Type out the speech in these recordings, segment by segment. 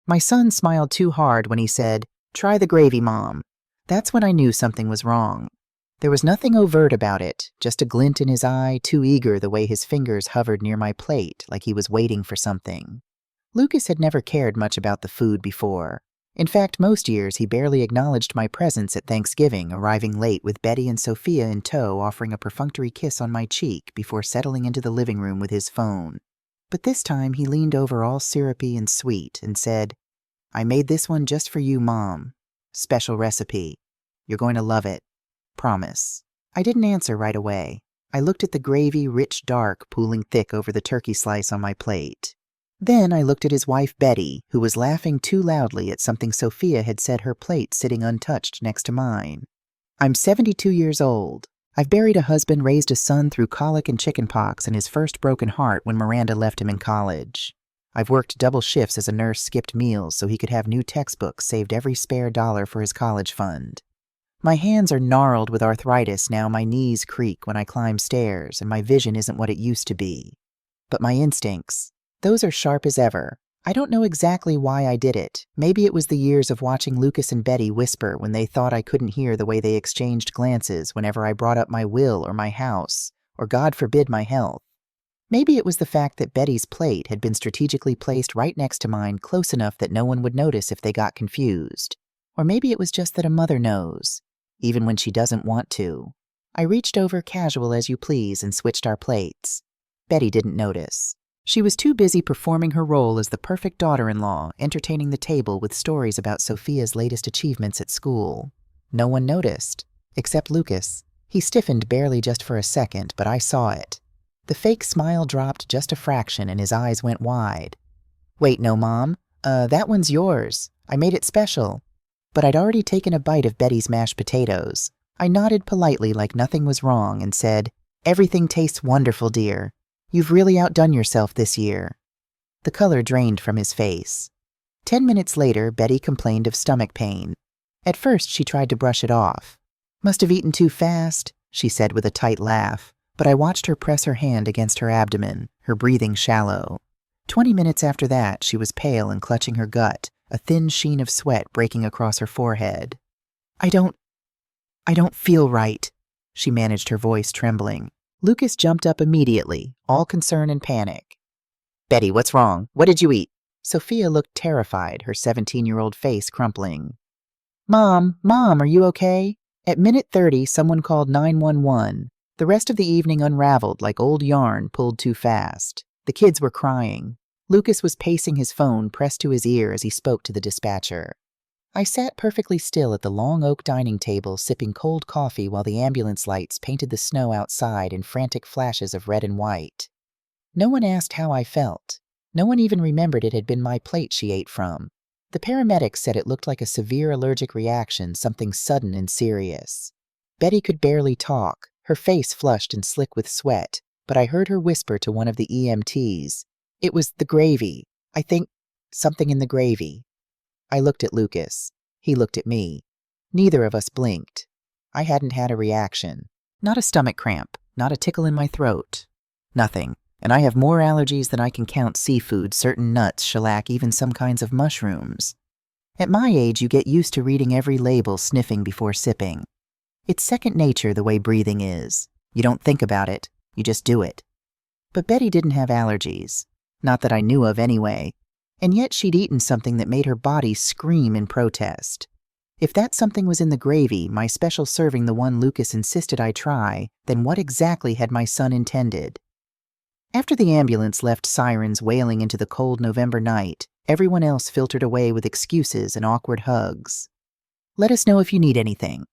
My son smiled too hard when he said, "Try the gravy, Mom." That's when I knew something was wrong. There was nothing overt about it, just a glint in his eye, too eager the way his fingers hovered near my plate like he was waiting for something. Lucas had never cared much about the food before. In fact, most years he barely acknowledged my presence at Thanksgiving, arriving late with Betty and Sophia in tow, offering a perfunctory kiss on my cheek before settling into the living room with his phone. But this time he leaned over all syrupy and sweet and said, "I made this one just for you, Mom. Special recipe. You're going to love it. Promise." I didn't answer right away. I looked at the gravy, rich dark, pooling thick over the turkey slice on my plate. Then I looked at his wife, Betty, who was laughing too loudly at something Sophia had said, her plate sitting untouched next to mine. I'm 72 years old. I've buried a husband, raised a son through colic and chickenpox, and his first broken heart when Miranda left him in college. I've worked double shifts as a nurse, skipped meals so he could have new textbooks, saved every spare dollar for his college fund. My hands are gnarled with arthritis now, my knees creak when I climb stairs, and my vision isn't what it used to be. But my instincts, those are sharp as ever. I don't know exactly why I did it. Maybe it was the years of watching Lucas and Betty whisper when they thought I couldn't hear the way they exchanged glances whenever I brought up my will or my house, or God forbid my health. Maybe it was the fact that Betty's plate had been strategically placed right next to mine, close enough that no one would notice if they got confused. Or maybe it was just that a mother knows, even when she doesn't want to. I reached over, casual as you please, and switched our plates. Betty didn't notice. She was too busy performing her role as the perfect daughter-in-law, entertaining the table with stories about Sophia's latest achievements at school. No one noticed, except Lucas. He stiffened barely, just for a second, but I saw it. The fake smile dropped just a fraction and his eyes went wide. "Wait, no, Mom. That one's yours. I made it special." But I'd already taken a bite of Betty's mashed potatoes. I nodded politely like nothing was wrong and said, "Everything tastes wonderful, dear. You've really outdone yourself this year." The color drained from his face. 10 minutes later, Betty complained of stomach pain. At first, she tried to brush it off. "Must have eaten too fast," she said with a tight laugh, but I watched her press her hand against her abdomen, her breathing shallow. 20 minutes after that, she was pale and clutching her gut, a thin sheen of sweat breaking across her forehead. I don't feel right," she managed, her voice trembling. Lucas jumped up immediately, all concern and panic. "Betty, what's wrong? What did you eat?" Sophia looked terrified, her 17-year-old face crumpling. Mom, are you okay?" At minute 30, someone called 911. The rest of the evening unraveled like old yarn pulled too fast. The kids were crying. Lucas was pacing his phone pressed to his ear as he spoke to the dispatcher. I sat perfectly still at the long oak dining table, sipping cold coffee while the ambulance lights painted the snow outside in frantic flashes of red and white. No one asked how I felt. No one even remembered it had been my plate she ate from. The paramedics said it looked like a severe allergic reaction, something sudden and serious. Betty could barely talk, her face flushed and slick with sweat, but I heard her whisper to one of the EMTs, "It was the gravy. I think something in the gravy." I looked at Lucas. He looked at me. Neither of us blinked. I hadn't had a reaction. Not a stomach cramp, not a tickle in my throat. Nothing. And I have more allergies than I can count: seafood, certain nuts, shellac, even some kinds of mushrooms. At my age, you get used to reading every label, sniffing before sipping. It's second nature the way breathing is. You don't think about it, you just do it. But Betty didn't have allergies. Not that I knew of anyway. And yet she'd eaten something that made her body scream in protest. If that something was in the gravy, my special serving, the one Lucas insisted I try, then what exactly had my son intended? After the ambulance left sirens wailing into the cold November night, everyone else filtered away with excuses and awkward hugs. "Let us know if you need anything,"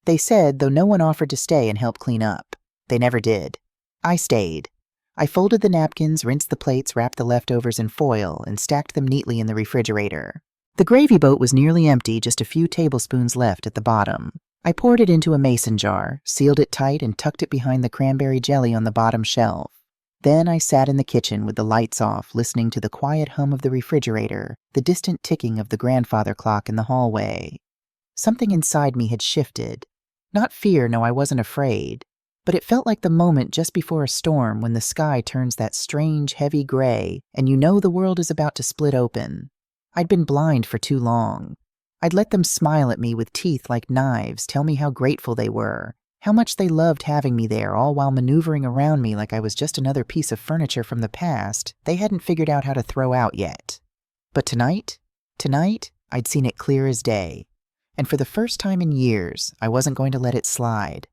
they said, though no one offered to stay and help clean up. They never did. I stayed. I folded the napkins, rinsed the plates, wrapped the leftovers in foil, and stacked them neatly in the refrigerator. The gravy boat was nearly empty, just a few tablespoons left at the bottom. I poured it into a mason jar, sealed it tight, and tucked it behind the cranberry jelly on the bottom shelf. Then I sat in the kitchen with the lights off, listening to the quiet hum of the refrigerator, the distant ticking of the grandfather clock in the hallway. Something inside me had shifted. Not fear, no, I wasn't afraid. But it felt like the moment just before a storm when the sky turns that strange, heavy gray, and you know the world is about to split open. I'd been blind for too long. I'd let them smile at me with teeth like knives, tell me how grateful they were, how much they loved having me there, all while maneuvering around me like I was just another piece of furniture from the past they hadn't figured out how to throw out yet. But tonight, I'd seen it clear as day. And for the first time in years, I wasn't going to let it slide.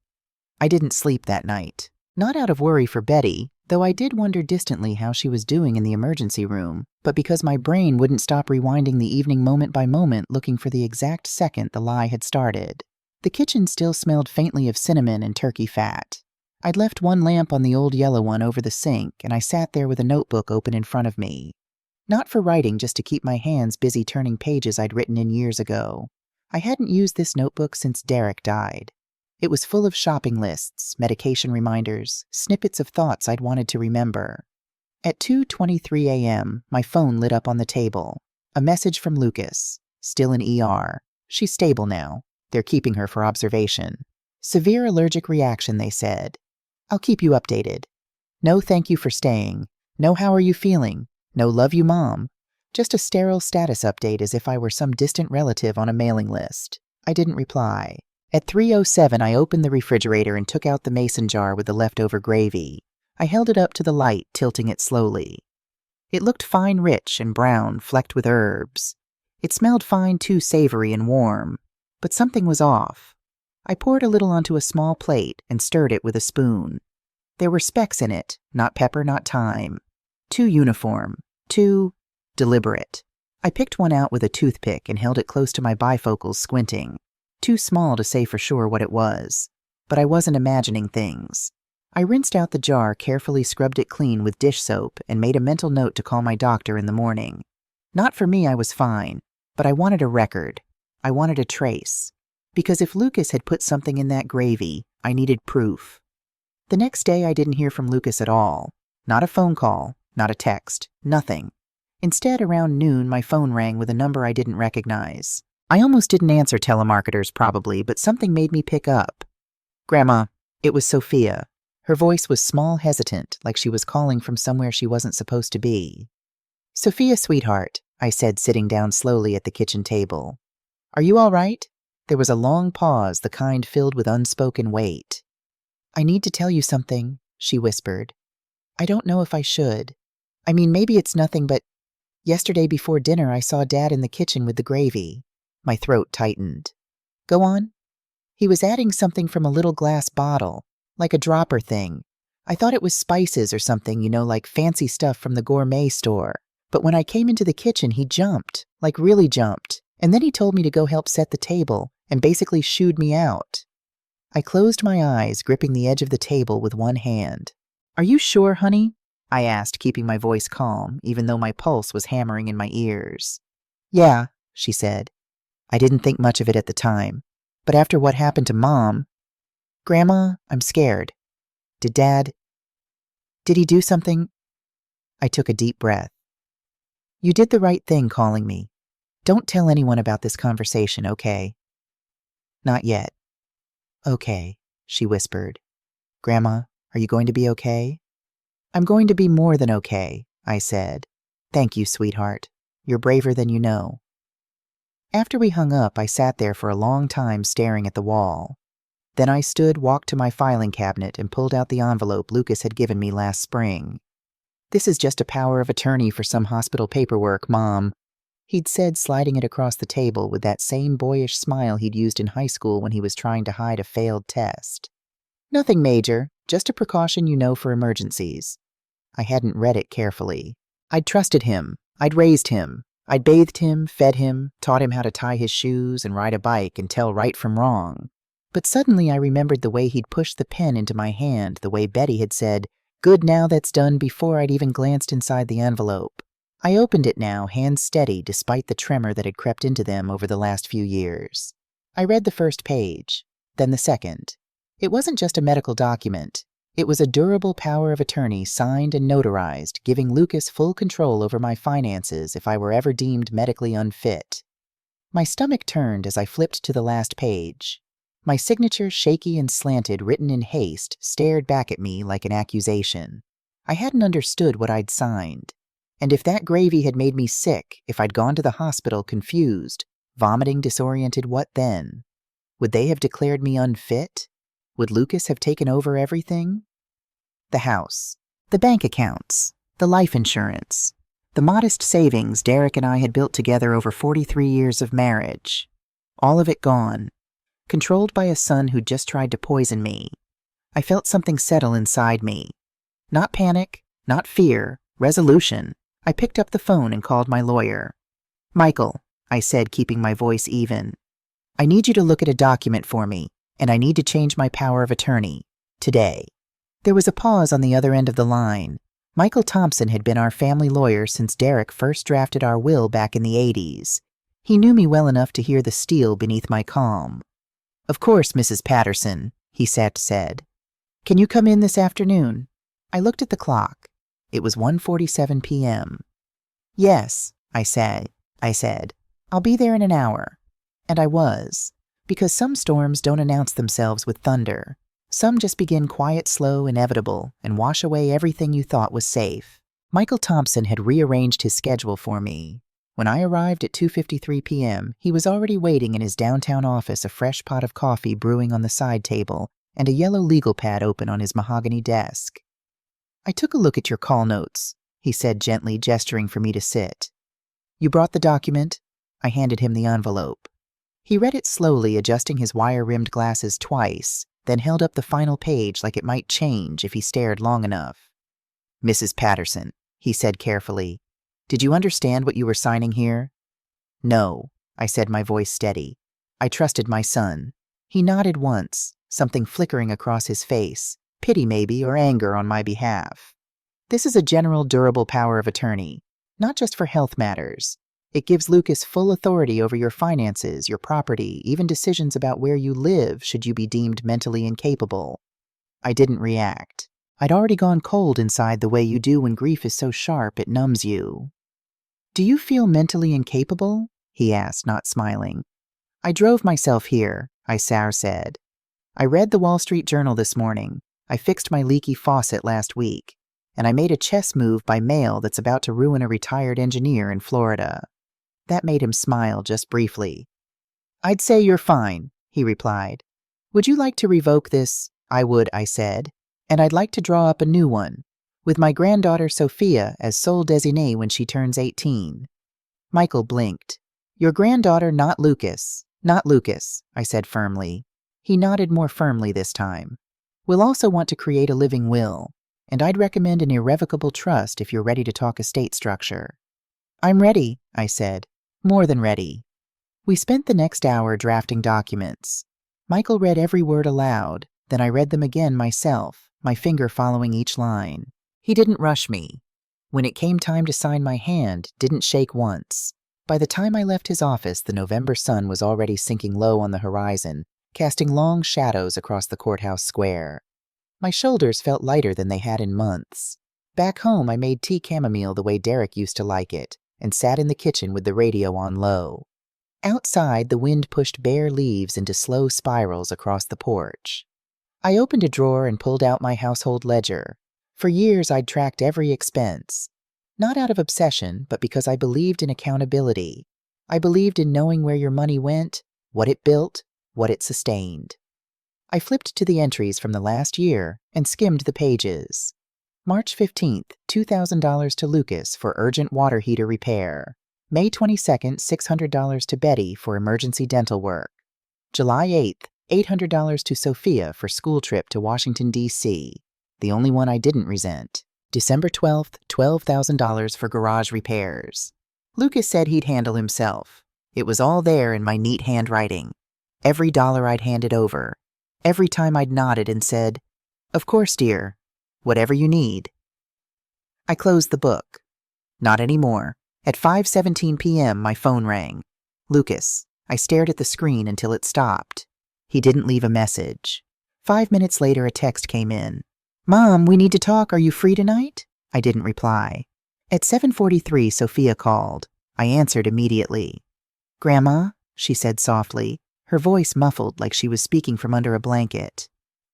I didn't sleep that night. Not out of worry for Betty, though I did wonder distantly how she was doing in the emergency room, but because my brain wouldn't stop rewinding the evening moment by moment looking for the exact second the lie had started. The kitchen still smelled faintly of cinnamon and turkey fat. I'd left one lamp on the old yellow one over the sink, and I sat there with a notebook open in front of me. Not for writing, just to keep my hands busy turning pages I'd written in years ago. I hadn't used this notebook since Derek died. It was full of shopping lists, medication reminders, snippets of thoughts I'd wanted to remember. At 2:23 a.m., my phone lit up on the table. A message from Lucas. Still in ER. She's stable now. They're keeping her for observation. Severe allergic reaction, they said. I'll keep you updated. No thank you for staying. No how are you feeling. No love you mom. Just a sterile status update as if I were some distant relative on a mailing list. I didn't reply. At 3:07, I opened the refrigerator and took out the mason jar with the leftover gravy. I held it up to the light, tilting it slowly. It looked fine, rich, and brown, flecked with herbs. It smelled fine, too, savory and warm. But something was off. I poured a little onto a small plate and stirred it with a spoon. There were specks in it, not pepper, not thyme. Too uniform, too deliberate. I picked one out with a toothpick and held it close to my bifocals, squinting. Too small to say for sure what it was. But I wasn't imagining things. I rinsed out the jar, carefully scrubbed it clean with dish soap, and made a mental note to call my doctor in the morning. Not for me, I was fine, but I wanted a record. I wanted a trace. Because if Lucas had put something in that gravy, I needed proof. The next day, I didn't hear from Lucas at all. Not a phone call, not a text, nothing. Instead, around noon, my phone rang with a number I didn't recognize. I almost didn't answer telemarketers probably, but something made me pick up. Grandma, it was Sophia. Her voice was small, hesitant, like she was calling from somewhere she wasn't supposed to be. Sophia, sweetheart, I said, sitting down slowly at the kitchen table. Are you all right? There was a long pause, the kind filled with unspoken weight. I need to tell you something, she whispered. I don't know if I should. I mean, maybe it's nothing, but yesterday before dinner I saw Dad in the kitchen with the gravy. My throat tightened. Go on. He was adding something from a little glass bottle, like a dropper thing. I thought it was spices or something, like fancy stuff from the gourmet store. But when I came into the kitchen, he jumped, like really jumped. And then he told me to go help set the table and basically shooed me out. I closed my eyes, gripping the edge of the table with one hand. Are you sure, honey? I asked, keeping my voice calm, even though my pulse was hammering in my ears. Yeah, she said. I didn't think much of it at the time. But after what happened to Mom... Grandma, I'm scared. Did he do something? I took a deep breath. You did the right thing calling me. Don't tell anyone about this conversation, okay? Not yet. Okay, she whispered. Grandma, are you going to be okay? I'm going to be more than okay, I said. Thank you, sweetheart. You're braver than you know. After we hung up, I sat there for a long time staring at the wall. Then I stood, walked to my filing cabinet, and pulled out the envelope Lucas had given me last spring. This is just a power of attorney for some hospital paperwork, Mom, he'd said, sliding it across the table with that same boyish smile he'd used in high school when he was trying to hide a failed test. Nothing major, just a precaution for emergencies. I hadn't read it carefully. I'd trusted him. I'd raised him. I'd bathed him, fed him, taught him how to tie his shoes and ride a bike and tell right from wrong. But suddenly I remembered the way he'd pushed the pen into my hand, the way Betty had said, "Good now, that's done," before I'd even glanced inside the envelope. I opened it now, hands steady, despite the tremor that had crept into them over the last few years. I read the first page, then the second. It wasn't just a medical document. It was a durable power of attorney signed and notarized, giving Lucas full control over my finances if I were ever deemed medically unfit. My stomach turned as I flipped to the last page. My signature, shaky and slanted, written in haste, stared back at me like an accusation. I hadn't understood what I'd signed. And if that gravy had made me sick, if I'd gone to the hospital confused, vomiting, disoriented, what then? Would they have declared me unfit? Would Lucas have taken over everything? The house, the bank accounts, the life insurance, the modest savings Derek and I had built together over 43 years of marriage. All of it gone, controlled by a son who'd just tried to poison me. I felt something settle inside me. Not panic, not fear, resolution. I picked up the phone and called my lawyer. "Michael," I said, keeping my voice even, "I need you to look at a document for me, and I need to change my power of attorney. Today." There was a pause on the other end of the line. Michael Thompson had been our family lawyer since Derek first drafted our will back in the 80s. He knew me well enough to hear the steel beneath my calm. "Of course, Mrs. Patterson," he said. "Can you come in this afternoon?" I looked at the clock. It was 1:47 p.m. "Yes," I said. "I'll be there in an hour." And I was, because some storms don't announce themselves with thunder. Some just begin quiet, slow, inevitable, and wash away everything you thought was safe. Michael Thompson had rearranged his schedule for me. When I arrived at 2:53 p.m., he was already waiting in his downtown office, a fresh pot of coffee brewing on the side table, and a yellow legal pad open on his mahogany desk. "I took a look at your call notes," he said gently, gesturing for me to sit. "You brought the document?" I handed him the envelope. He read it slowly, adjusting his wire-rimmed glasses twice, then held up the final page like it might change if he stared long enough. "Mrs. Patterson," he said carefully, "did you understand what you were signing here?" "No," I said, my voice steady. I trusted my son. He nodded once, something flickering across his face, pity maybe, or anger on my behalf. "This is a general durable power of attorney, not just for health matters. It gives Lucas full authority over your finances, your property, even decisions about where you live should you be deemed mentally incapable." I didn't react. I'd already gone cold inside the way you do when grief is so sharp it numbs you. "Do you feel mentally incapable?" he asked, not smiling. "I drove myself here," I said. "I read the Wall Street Journal this morning. I fixed my leaky faucet last week. And I made a chess move by mail that's about to ruin a retired engineer in Florida." That made him smile just briefly. "I'd say you're fine," he replied. "Would you like to revoke this?" "I would," I said. "And I'd like to draw up a new one, with my granddaughter Sophia as sole designee when she turns 18. Michael blinked. "Your granddaughter, not Lucas." "Not Lucas," I said firmly. He nodded more firmly this time. "We'll also want to create a living will, and I'd recommend an irrevocable trust if you're ready to talk estate structure." "I'm ready," I said. "More than ready." We spent the next hour drafting documents. Michael read every word aloud, then I read them again myself, my finger following each line. He didn't rush me. When it came time to sign, my hand didn't shake once. By the time I left his office, the November sun was already sinking low on the horizon, casting long shadows across the courthouse square. My shoulders felt lighter than they had in months. Back home, I made tea chamomile the way Derek used to like it, and sat in the kitchen with the radio on low. Outside, the wind pushed bare leaves into slow spirals across the porch. I opened a drawer and pulled out my household ledger. For years, I'd tracked every expense. Not out of obsession, but because I believed in accountability. I believed in knowing where your money went, what it built, what it sustained. I flipped to the entries from the last year and skimmed the pages. March 15th, $2,000 to Lucas for urgent water heater repair. May 22nd, $600 to Betty for emergency dental work. July 8th, $800 to Sophia for school trip to Washington, D.C., the only one I didn't resent. December 12th, $12,000 for garage repairs. Lucas said he'd handle himself. It was all there in my neat handwriting. Every dollar I'd handed over. Every time I'd nodded and said, "Of course, dear. Whatever you need." I closed the book. Not anymore. At 5:17 p.m., my phone rang. Lucas. I stared at the screen until it stopped. He didn't leave a message. 5 minutes later, a text came in. "Mom, we need to talk. Are you free tonight?" I didn't reply. At 7:43, Sophia called. I answered immediately. "Grandma," she said softly, her voice muffled like she was speaking from under a blanket.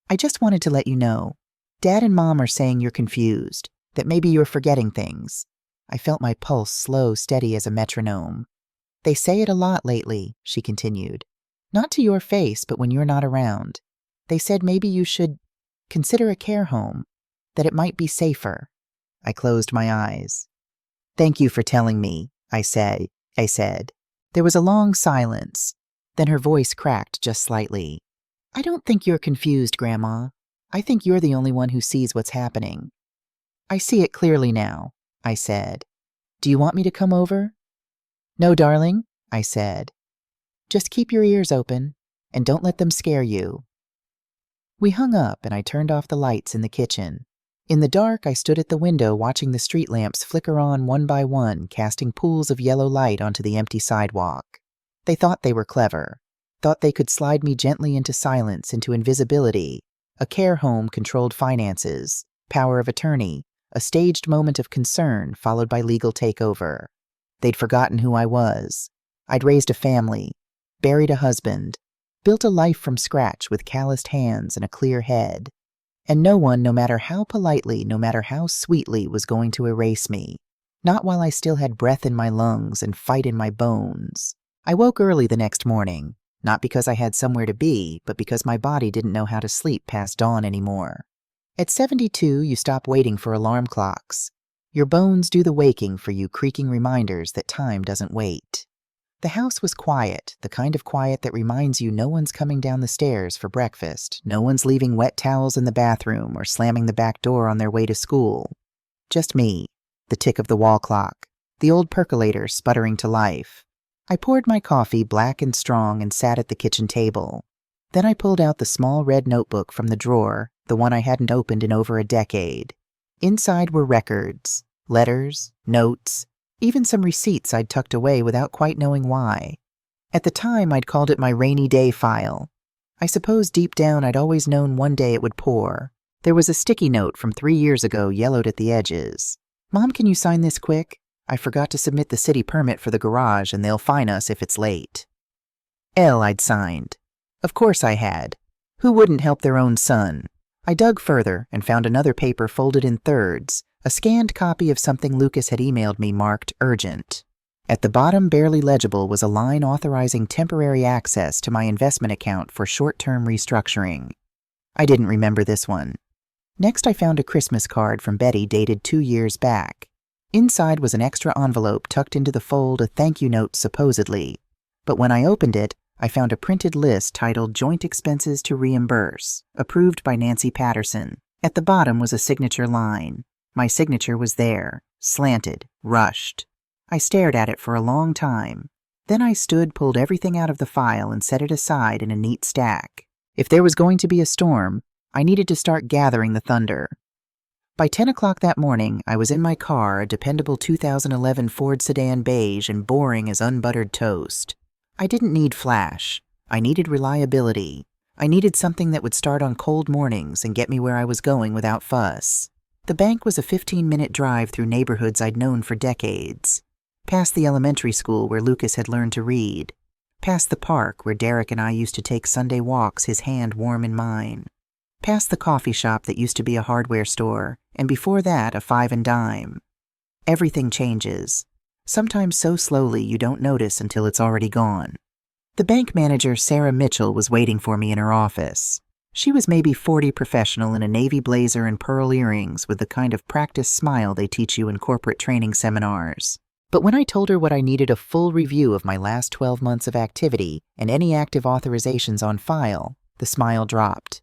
"I just wanted to let you know. Dad and Mom are saying you're confused, that maybe you're forgetting things. I felt my pulse slow, steady as a metronome. They say it a lot lately, she continued. Not to your face, but when you're not around. They said maybe you should consider a care home, that it might be safer. I closed my eyes. Thank you for telling me, I said. There was a long silence. Then her voice cracked just slightly. I don't think you're confused, Grandma. I think you're the only one who sees what's happening. I see it clearly now, I said. Do you want me to come over? No, darling, I said. Just keep your ears open and don't let them scare you. We hung up and I turned off the lights in the kitchen. In the dark, I stood at the window watching the street lamps flicker on one by one, casting pools of yellow light onto the empty sidewalk. They thought they were clever, thought they could slide me gently into silence, into invisibility. A care home controlled finances, power of attorney, a staged moment of concern followed by legal takeover. They'd forgotten who I was. I'd raised a family, buried a husband, built a life from scratch with calloused hands and a clear head. And no one, no matter how politely, no matter how sweetly, was going to erase me. Not while I still had breath in my lungs and fight in my bones. I woke early the next morning, not because I had somewhere to be, but because my body didn't know how to sleep past dawn anymore. At 72, you stop waiting for alarm clocks. Your bones do the waking for you, creaking reminders that time doesn't wait. The house was quiet, the kind of quiet that reminds you no one's coming down the stairs for breakfast, no one's leaving wet towels in the bathroom or slamming the back door on their way to school. Just me, the tick of the wall clock, the old percolator sputtering to life. I poured my coffee black and strong and sat at the kitchen table. Then I pulled out the small red notebook from the drawer, the one I hadn't opened in over a decade. Inside were records, letters, notes, even some receipts I'd tucked away without quite knowing why. At the time, I'd called it my rainy day file. I suppose deep down I'd always known one day it would pour. There was a sticky note from 3 years ago yellowed at the edges. Mom, can you sign this quick? I forgot to submit the city permit for the garage and they'll fine us if it's late. L, I'd signed. Of course I had. Who wouldn't help their own son? I dug further and found another paper folded in thirds, a scanned copy of something Lucas had emailed me marked urgent. At the bottom, barely legible, was a line authorizing temporary access to my investment account for short-term restructuring. I didn't remember this one. Next, I found a Christmas card from Betty dated 2 years back. Inside was an extra envelope tucked into the fold, a thank you note supposedly. But when I opened it, I found a printed list titled Joint Expenses to Reimburse, approved by Nancy Patterson. At the bottom was a signature line. My signature was there, slanted, rushed. I stared at it for a long time. Then I stood, pulled everything out of the file, and set it aside in a neat stack. If there was going to be a storm, I needed to start gathering the thunder. By 10 o'clock that morning, I was in my car, a dependable 2011 Ford sedan beige and boring as unbuttered toast. I didn't need flash. I needed reliability. I needed something that would start on cold mornings and get me where I was going without fuss. The bank was a 15-minute drive through neighborhoods I'd known for decades. Past the elementary school where Lucas had learned to read. Past the park where Derek and I used to take Sunday walks, his hand warm in mine. Past the coffee shop that used to be a hardware store, and before that, a 5 and dime. Everything changes. Sometimes so slowly you don't notice until it's already gone. The bank manager, Sarah Mitchell, was waiting for me in her office. She was maybe 40, professional in a navy blazer and pearl earrings with the kind of practiced smile they teach you in corporate training seminars. But when I told her what I needed, a full review of my last 12 months of activity and any active authorizations on file, the smile dropped.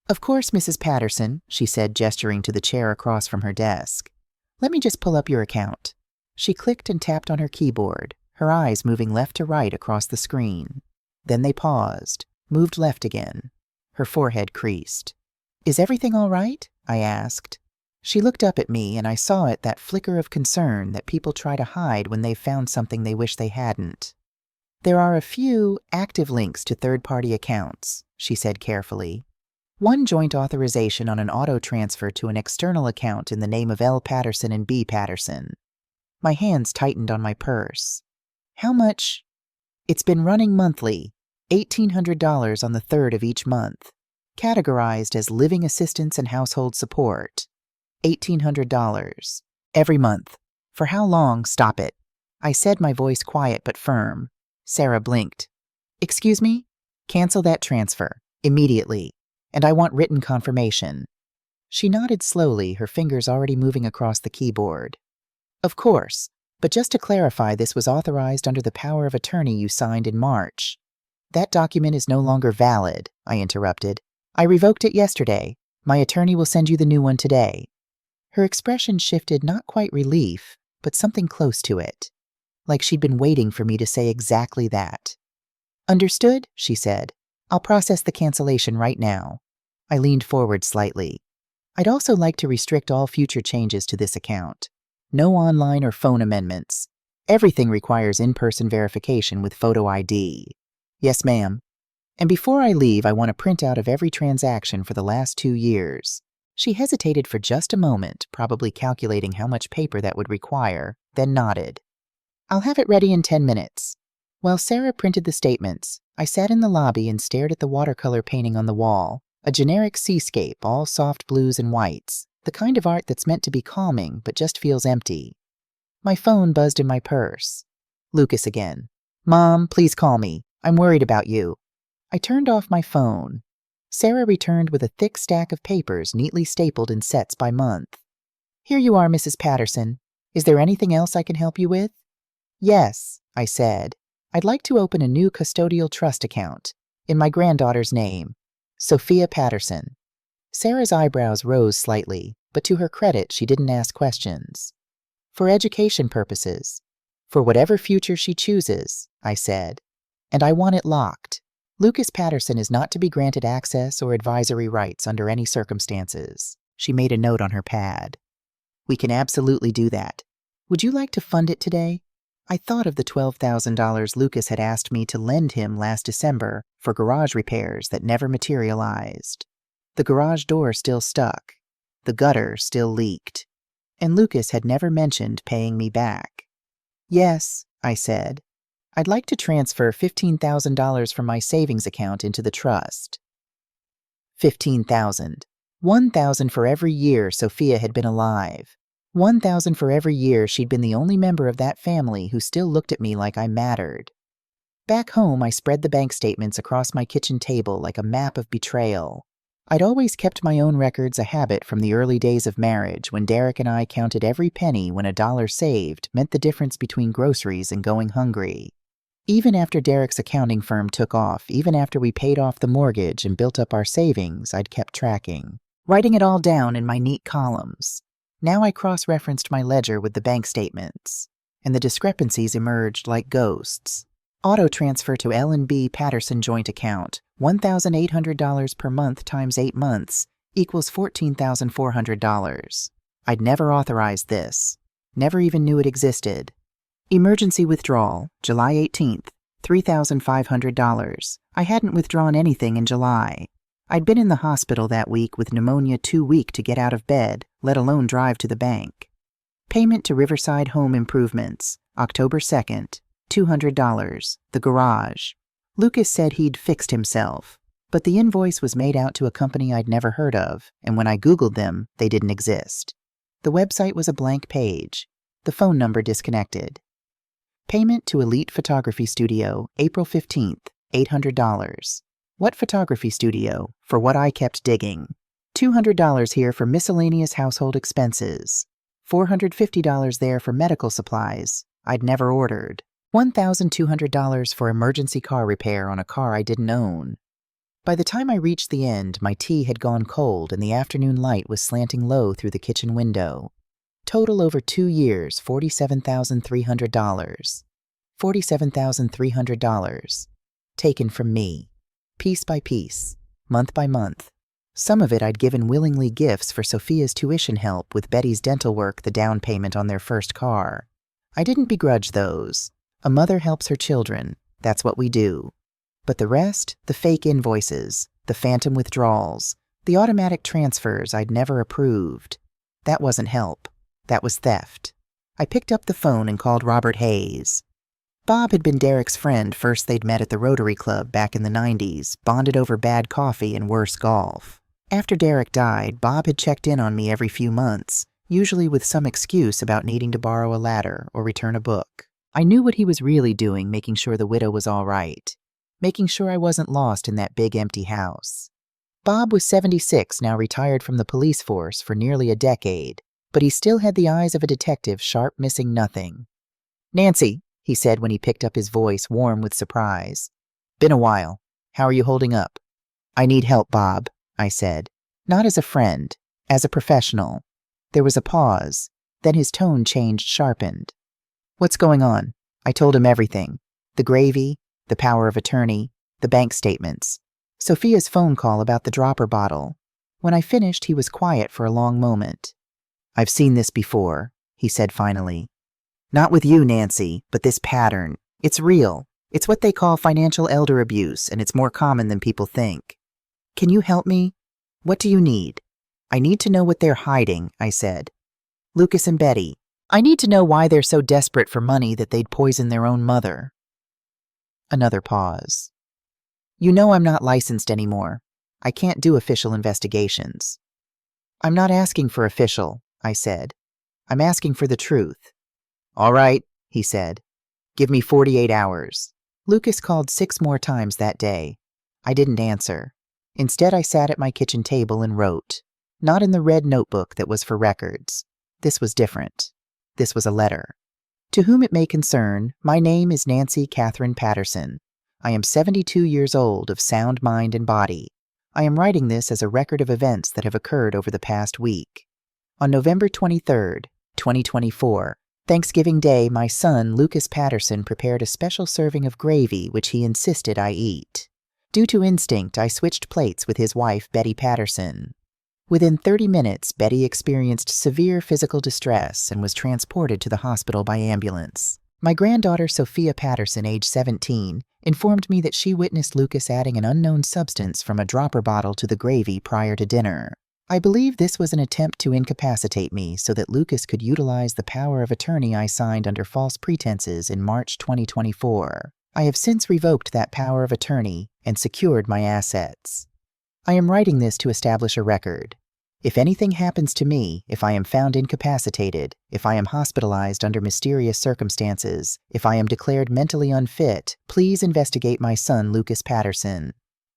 Of course, Mrs. Patterson, she said, gesturing to the chair across from her desk. Let me just pull up your account. She clicked and tapped on her keyboard, her eyes moving left to right across the screen. Then they paused, moved left again. Her forehead creased. Is everything all right? I asked. She looked up at me, and I saw it, that flicker of concern that people try to hide when they've found something they wish they hadn't. There are a few active links to third-party accounts, she said carefully. One joint authorization on an auto transfer to an external account in the name of L. Patterson and B. Patterson. My hands tightened on my purse. How much? It's been running monthly, $1,800 on the 3rd of each month, categorized as living assistance and household support. $1,800 every month For how long? Stop it. I said, my voice quiet but firm. Sarah blinked. Excuse me? Cancel that transfer. Immediately. And I want written confirmation. She nodded slowly, her fingers already moving across the keyboard. Of course, but just to clarify, this was authorized under the power of attorney you signed in March. That document is no longer valid, I interrupted. I revoked it yesterday. My attorney will send you the new one today. Her expression shifted, not quite relief, but something close to it. Like she'd been waiting for me to say exactly that. Understood, she said. I'll process the cancellation right now. I leaned forward slightly. I'd also like to restrict all future changes to this account. No online or phone amendments. Everything requires in-person verification with photo ID. Yes, ma'am. And before I leave, I want a printout of every transaction for the last 2 years. She hesitated for just a moment, probably calculating how much paper that would require, then nodded. I'll have it ready in 10 minutes. While Sarah printed the statements, I sat in the lobby and stared at the watercolor painting on the wall, a generic seascape, all soft blues and whites, the kind of art that's meant to be calming but just feels empty. My phone buzzed in my purse. Lucas again. Mom, please call me. I'm worried about you. I turned off my phone. Sarah returned with a thick stack of papers neatly stapled in sets by month. Here you are, Mrs. Patterson. Is there anything else I can help you with? Yes, I said. I'd like to open a new custodial trust account in my granddaughter's name, Sophia Patterson. Sarah's eyebrows rose slightly, but to her credit, she didn't ask questions. For education purposes. For whatever future she chooses, I said. And I want it locked. Lucas Patterson is not to be granted access or advisory rights under any circumstances. She made a note on her pad. We can absolutely do that. Would you like to fund it today? I thought of the $12,000 Lucas had asked me to lend him last December for garage repairs that never materialized. The garage door still stuck. The gutter still leaked. And Lucas had never mentioned paying me back. Yes, I said. I'd like to transfer $15,000 from my savings account into the trust. $15,000. $1,000 for every year Sophia had been alive. $1,000 for every year she'd been the only member of that family who still looked at me like I mattered. Back home, I spread the bank statements across my kitchen table like a map of betrayal. I'd always kept my own records, a habit from the early days of marriage when Derek and I counted every penny when $1 saved meant the difference between groceries and going hungry. Even after Derek's accounting firm took off, even after we paid off the mortgage and built up our savings, I'd kept tracking, writing it all down in my neat columns. Now I cross-referenced my ledger with the bank statements, and the discrepancies emerged like ghosts. Auto transfer to L&B Patterson joint account, $1,800 per month times 8 months equals $14,400. I'd never authorized this. Never even knew it existed. Emergency withdrawal, July 18th, $3,500. I hadn't withdrawn anything in July. I'd been in the hospital that week with pneumonia, too weak to get out of bed, let alone drive to the bank. Payment to Riverside Home Improvements, October 2nd, $200, the garage. Lucas said he'd fixed himself, but the invoice was made out to a company I'd never heard of, and when I Googled them, they didn't exist. The website was a blank page. The phone number disconnected. Payment to Elite Photography Studio, April 15th, $800. What photography studio? For what I kept digging. $200 here for miscellaneous household expenses. $450 there for medical supplies I'd never ordered. $1,200 for emergency car repair on a car I didn't own. By the time I reached the end, my tea had gone cold and the afternoon light was slanting low through the kitchen window. Total over 2 years, $47,300. $47,300. Taken from me. Piece by piece. Month by month. Some of it I'd given willingly gifts for Sophia's tuition help with Betty's dental work, the down payment on their first car. I didn't begrudge those. A mother helps her children. That's what we do. But the rest, the fake invoices, the phantom withdrawals, the automatic transfers I'd never approved. That wasn't help. That was theft. I picked up the phone and called Robert Hayes. Bob had been Derek's friend. First they'd met at the Rotary Club back in the 90s, bonded over bad coffee and worse golf. After Derek died, Bob had checked in on me every few months, usually with some excuse about needing to borrow a ladder or return a book. I knew what he was really doing, making sure the widow was all right, making sure I wasn't lost in that big empty house. Bob was 76, now retired from the police force for nearly a decade, but he still had the eyes of a detective, sharp, missing nothing. "Nancy," he said when he picked up his voice, warm with surprise. "Been a while. How are you holding up?" "I need help, Bob," I said. Not as a friend, as a professional. There was a pause. Then his tone changed, sharpened. "What's going on?" I told him everything. The gravy, the power of attorney, the bank statements, Sophia's phone call about the dropper bottle. When I finished, he was quiet for a long moment. "I've seen this before," he said finally. "Not with you, Nancy, but this pattern. It's real. It's what they call financial elder abuse, and it's more common than people think. Can you help me? What do you need?" "I need to know what they're hiding," I said. "Lucas and Betty. I need to know why they're so desperate for money that they'd poison their own mother." Another pause. "You know I'm not licensed anymore. I can't do official investigations." "I'm not asking for official," I said. "I'm asking for the truth." "All right," he said. "Give me 48 hours. Lucas called 6 more times that day. I didn't answer. Instead, I sat at my kitchen table and wrote. Not in the red notebook that was for records. This was different. This was a letter. "To whom it may concern, my name is Nancy Catherine Patterson. I am 72 years old, of sound mind and body. I am writing this as a record of events that have occurred over the past week. On November 23rd, 2024, Thanksgiving Day, my son, Lucas Patterson, prepared a special serving of gravy which he insisted I eat. Due to instinct, I switched plates with his wife, Betty Patterson. Within 30 minutes, Betty experienced severe physical distress and was transported to the hospital by ambulance. My granddaughter, Sophia Patterson, age 17, informed me that she witnessed Lucas adding an unknown substance from a dropper bottle to the gravy prior to dinner. I believe this was an attempt to incapacitate me so that Lucas could utilize the power of attorney I signed under false pretenses in March 2024. I have since revoked that power of attorney and secured my assets. I am writing this to establish a record. If anything happens to me, if I am found incapacitated, if I am hospitalized under mysterious circumstances, if I am declared mentally unfit, please investigate my son, Lucas Patterson.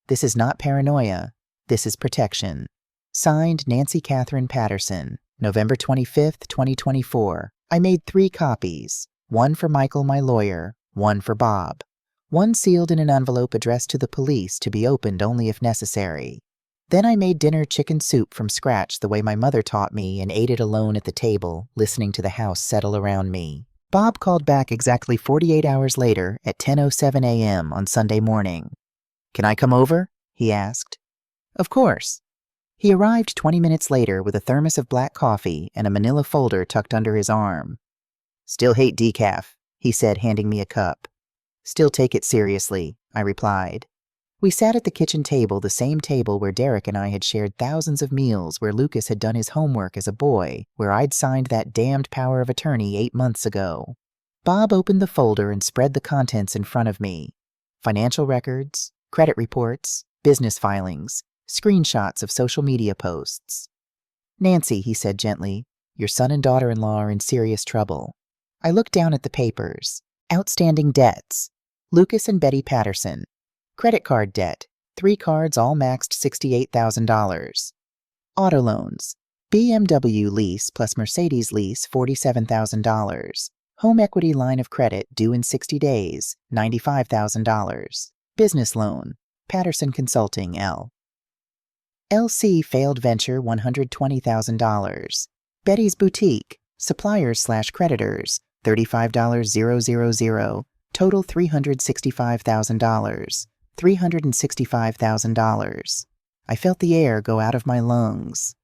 This is not paranoia. This is protection. Signed, Nancy Catherine Patterson, November 25th, 2024. I made 3 copies. One for Michael, my lawyer, one for Bob. One sealed in an envelope addressed to the police to be opened only if necessary. Then I made dinner chicken soup from scratch the way my mother taught me and ate it alone at the table, listening to the house settle around me. Bob called back exactly 48 hours later at 10:07 a.m. on Sunday morning. "Can I come over?" he asked. "Of course." He arrived 20 minutes later with a thermos of black coffee and a manila folder tucked under his arm. "Still hate decaf," he said, handing me a cup. "Still take it seriously," I replied. We sat at the kitchen table, the same table where Derek and I had shared thousands of meals, where Lucas had done his homework as a boy, where I'd signed that damned power of attorney 8 months ago. Bob opened the folder and spread the contents in front of me. Financial records, credit reports, business filings, screenshots of social media posts. "Nancy," he said gently, "your son and daughter-in-law are in serious trouble." I looked down at the papers. Outstanding debts. Lucas and Betty Patterson. Credit card debt. 3 cards all maxed $68,000. Auto loans. BMW lease plus Mercedes lease $47,000. Home equity line of credit due in 60 days, $95,000. Business loan. Patterson Consulting, L. LC failed venture $120,000. Betty's Boutique. Suppliers/creditors, $35,000. Total $365,000. $365,000. I felt the air go out of my lungs.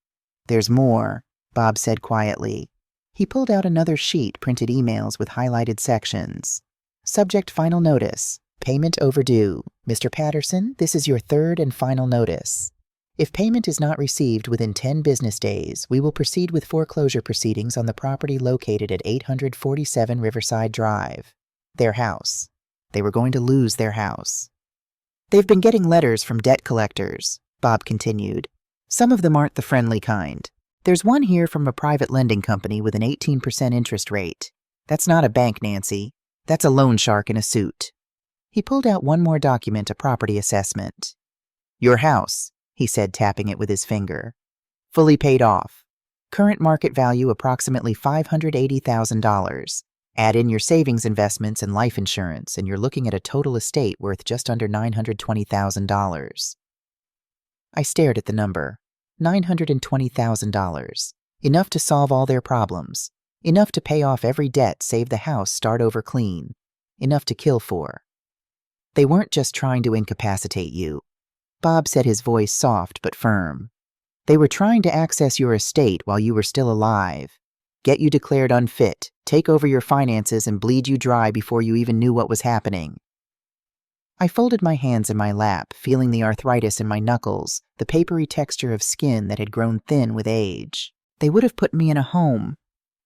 "There's more," Bob said quietly. He pulled out another sheet, printed emails with highlighted sections. Subject: final notice. Payment overdue. Mr. Patterson, this is your 3rd and final notice. If payment is not received within 10 business days, we will proceed with foreclosure proceedings on the property located at 847 Riverside Drive. Their house. They were going to lose their house. "They've been getting letters from debt collectors," Bob continued. "Some of them aren't the friendly kind. There's one here from a private lending company with an 18% interest rate. That's not a bank, Nancy. That's a loan shark in a suit. He pulled out one more document, a property assessment. Your house, he said, tapping it with his finger. Fully paid off. Current market value approximately $580,000. Add in your savings investments and life insurance, and you're looking at a total estate worth just under $920,000. I stared at the number. $920,000. Enough to solve all their problems. Enough to pay off every debt, save the house, start over clean. Enough to kill for. They weren't just trying to incapacitate you. Bob said, his voice soft but firm. They were trying to access your estate while you were still alive. Get you declared unfit, take over your finances, and bleed you dry before you even knew what was happening. I folded my hands in my lap, feeling the arthritis in my knuckles, the papery texture of skin that had grown thin with age. They would have put me in a home,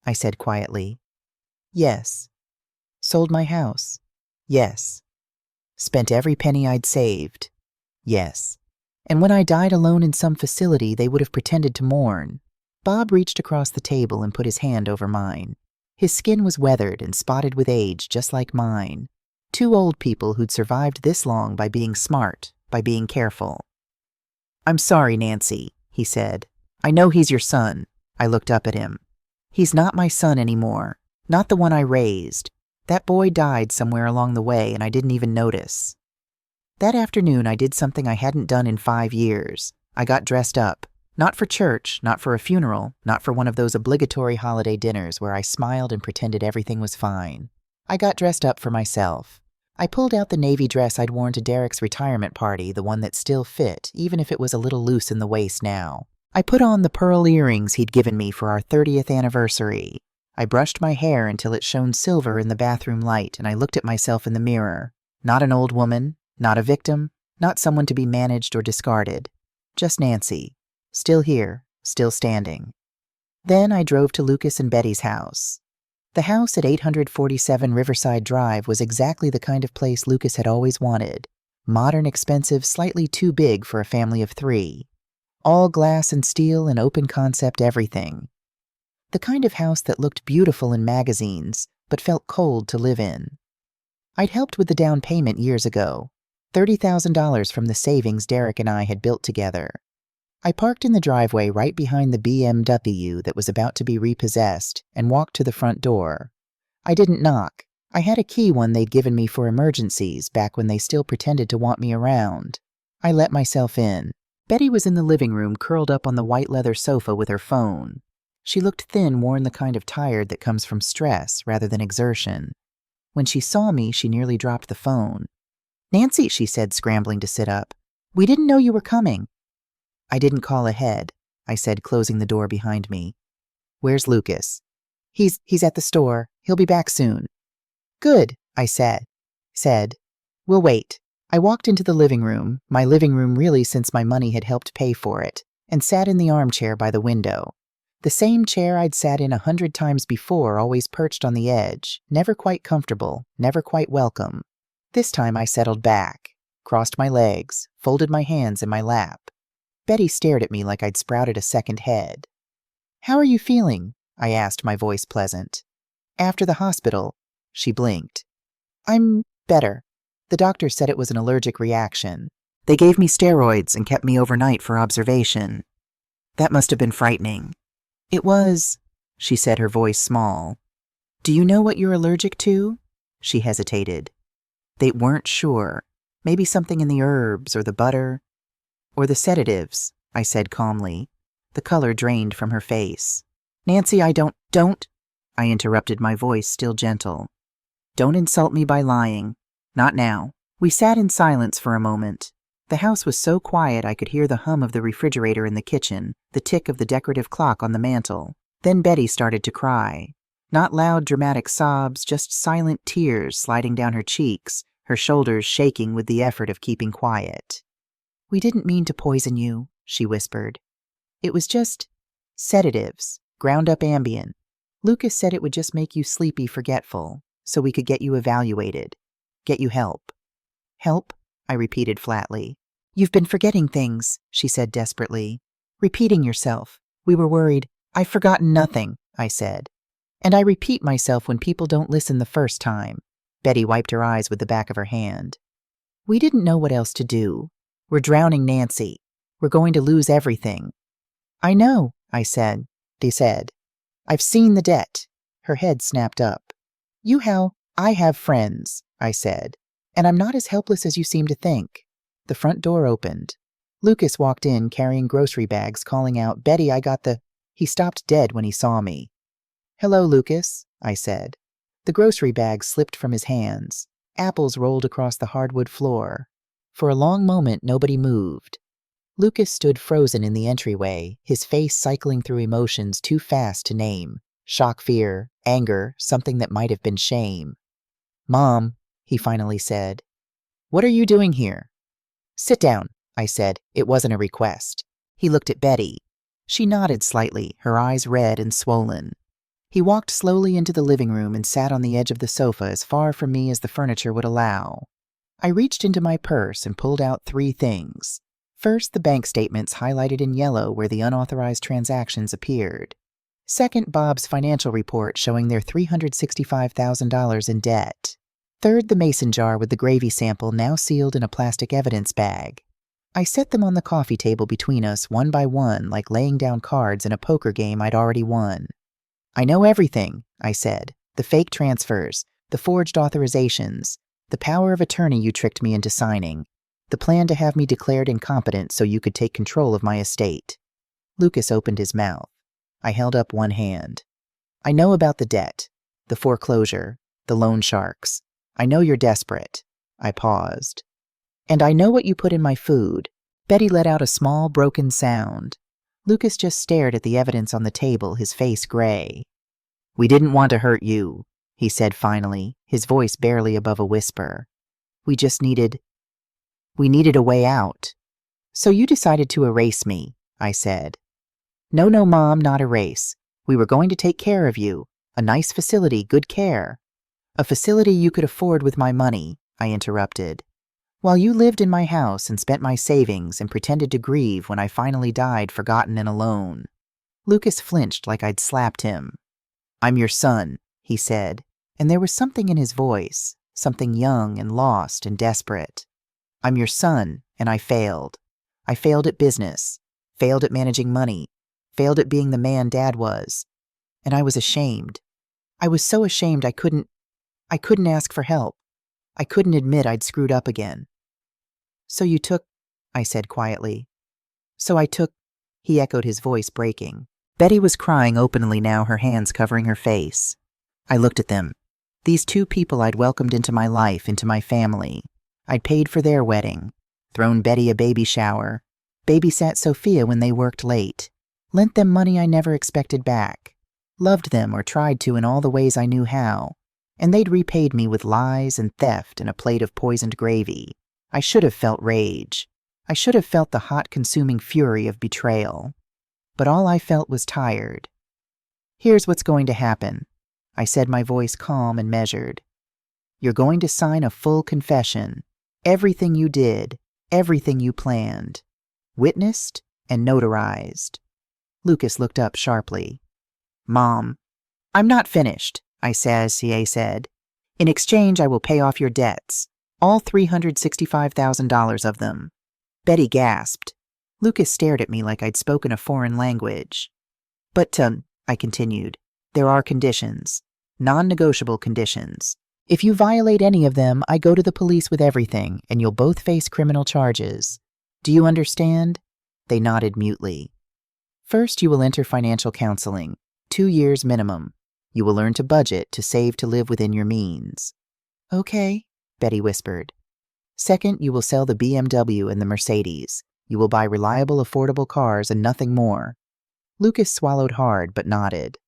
I said quietly. Yes. Sold my house. Yes. Spent every penny I'd saved. Yes. And when I died alone in some facility, they would have pretended to mourn. Bob reached across the table and put his hand over mine. His skin was weathered and spotted with age, just like mine. Two old people who'd survived this long by being smart, by being careful. I'm sorry, Nancy, he said. I know he's your son. I looked up at him. He's not my son anymore. Not the one I raised. That boy died somewhere along the way, and I didn't even notice. That afternoon, I did something I hadn't done in 5 years. I got dressed up. Not for church, not for a funeral, not for one of those obligatory holiday dinners where I smiled and pretended everything was fine. I got dressed up for myself. I pulled out the navy dress I'd worn to Derek's retirement party, the one that still fit, even if it was a little loose in the waist now. I put on the pearl earrings he'd given me for our 30th anniversary. I brushed my hair until it shone silver in the bathroom light, and I looked at myself in the mirror. Not an old woman, not a victim, not someone to be managed or discarded. Just Nancy. Still here, still standing. Then I drove to Lucas and Betty's house. The house at 847 Riverside Drive was exactly the kind of place Lucas had always wanted. Modern, expensive, slightly too big for a family of 3. All glass and steel and open concept everything. The kind of house that looked beautiful in magazines, but felt cold to live in. I'd helped with the down payment years ago. $30,000 from the savings Derek and I had built together. I parked in the driveway right behind the BMW that was about to be repossessed and walked to the front door. I didn't knock. I had a key, one they'd given me for emergencies back when they still pretended to want me around. I let myself in. Betty was in the living room, curled up on the white leather sofa with her phone. She looked thin, worn, the kind of tired that comes from stress rather than exertion. When she saw me, she nearly dropped the phone. "Nancy," she said, scrambling to sit up. "We didn't know you were coming." "I didn't call ahead," I said, closing the door behind me. "Where's Lucas?" He's at the store. He'll be back soon." "Good," I said. "We'll wait." I walked into the living room, my living room really since my money had helped pay for it, and sat in the armchair by the window. The same chair I'd sat in 100 times before, always perched on the edge, never quite comfortable, never quite welcome. This time I settled back, crossed my legs, folded my hands in my lap. Betty stared at me like I'd sprouted a second head. "How are you feeling?" I asked, my voice pleasant. "After the hospital." She blinked. "I'm better. The doctor said it was an allergic reaction. They gave me steroids and kept me overnight for observation. That must have been frightening." "It was," she said, her voice small. "Do you know what you're allergic to?" She hesitated. They weren't sure. Maybe something in the herbs or the butter. "Or the sedatives," I said calmly. The color drained from her face. "Nancy, I don't," I interrupted, my voice still gentle. "Don't insult me by lying. Not now." We sat in silence for a moment. The house was so quiet I could hear the hum of the refrigerator in the kitchen, the tick of the decorative clock on the mantel. Then Betty started to cry. Not loud, dramatic sobs, just silent tears sliding down her cheeks, her shoulders shaking with the effort of keeping quiet. "We didn't mean to poison you," she whispered. "It was just sedatives, ground-up Ambien. Lucas said it would just make you sleepy, forgetful, so we could get you evaluated, get you help." "Help?" I repeated flatly. "You've been forgetting things," she said desperately. "Repeating yourself. We were worried. I've forgotten nothing, I said. And I repeat myself when people don't listen the first time. Betty wiped her eyes with the back of her hand. We didn't know what else to do. We're drowning Nancy. We're going to lose everything. I know, I said. They said. I've seen the debt. Her head snapped up. I have friends, I said. And I'm not as helpless as you seem to think. The front door opened. Lucas walked in carrying grocery bags, calling out, Betty, I got the... He stopped dead when he saw me. Hello, Lucas, I said. The grocery bags slipped from his hands. Apples rolled across the hardwood floor. For a long moment, nobody moved. Lucas stood frozen in the entryway, his face cycling through emotions too fast to name. Shock, fear, anger, something that might have been shame. Mom, he finally said. What are you doing here? Sit down, I said. It wasn't a request. He looked at Betty. She nodded slightly, her eyes red and swollen. He walked slowly into the living room and sat on the edge of the sofa as far from me as the furniture would allow. I reached into my purse and pulled out 3 things. First, the bank statements highlighted in yellow where the unauthorized transactions appeared. Second, Bob's financial report showing their $365,000 in debt. Third, the mason jar with the gravy sample now sealed in a plastic evidence bag. I set them on the coffee table between us one by one like laying down cards in a poker game I'd already won. I know everything, I said. The fake transfers, the forged authorizations, the power of attorney you tricked me into signing, the plan to have me declared incompetent so you could take control of my estate. Lucas opened his mouth. I held up one hand. I know about the debt, the foreclosure, the loan sharks. I know you're desperate. I paused. And I know what you put in my food. Betty let out a small, broken sound. Lucas just stared at the evidence on the table, his face gray. We didn't want to hurt you, he said finally, his voice barely above a whisper. We needed a way out. So you decided to erase me, I said. No, Mom, not erase. We were going to take care of you. A nice facility, good care. A facility you could afford with my money, I interrupted. While you lived in my house and spent my savings and pretended to grieve when I finally died forgotten and alone. Lucas flinched like I'd slapped him. I'm your son, he said, and there was something in his voice, something young and lost and desperate. I'm your son, and I failed. I failed at business, failed at managing money, failed at being the man Dad was. And I was ashamed. I was so ashamed I couldn't ask for help. I couldn't admit I'd screwed up again. So you took, I said quietly. So I took, he echoed, his voice breaking. Betty was crying openly now, her hands covering her face. I looked at them. These 2 people I'd welcomed into my life, into my family. I'd paid for their wedding, thrown Betty a baby shower, babysat Sophia when they worked late, lent them money I never expected back, loved them or tried to in all the ways I knew how, and they'd repaid me with lies and theft and a plate of poisoned gravy. I should have felt rage. I should have felt the hot, consuming fury of betrayal. But all I felt was tired. Here's what's going to happen, I said, my voice calm and measured. You're going to sign a full confession. Everything you did, everything you planned, witnessed and notarized. Lucas looked up sharply. Mom, I'm not finished, I said. In exchange, I will pay off your debts, all $365,000 of them. Betty gasped. Lucas stared at me like I'd spoken a foreign language. But, I continued, there are conditions, non-negotiable conditions. If you violate any of them, I go to the police with everything, and you'll both face criminal charges. Do you understand? They nodded mutely. First, you will enter financial counseling, 2 years minimum. You will learn to budget, to save, to live within your means. Okay, Betty whispered. Second, you will sell the BMW and the Mercedes. You will buy reliable, affordable cars and nothing more. Lucas swallowed hard but nodded.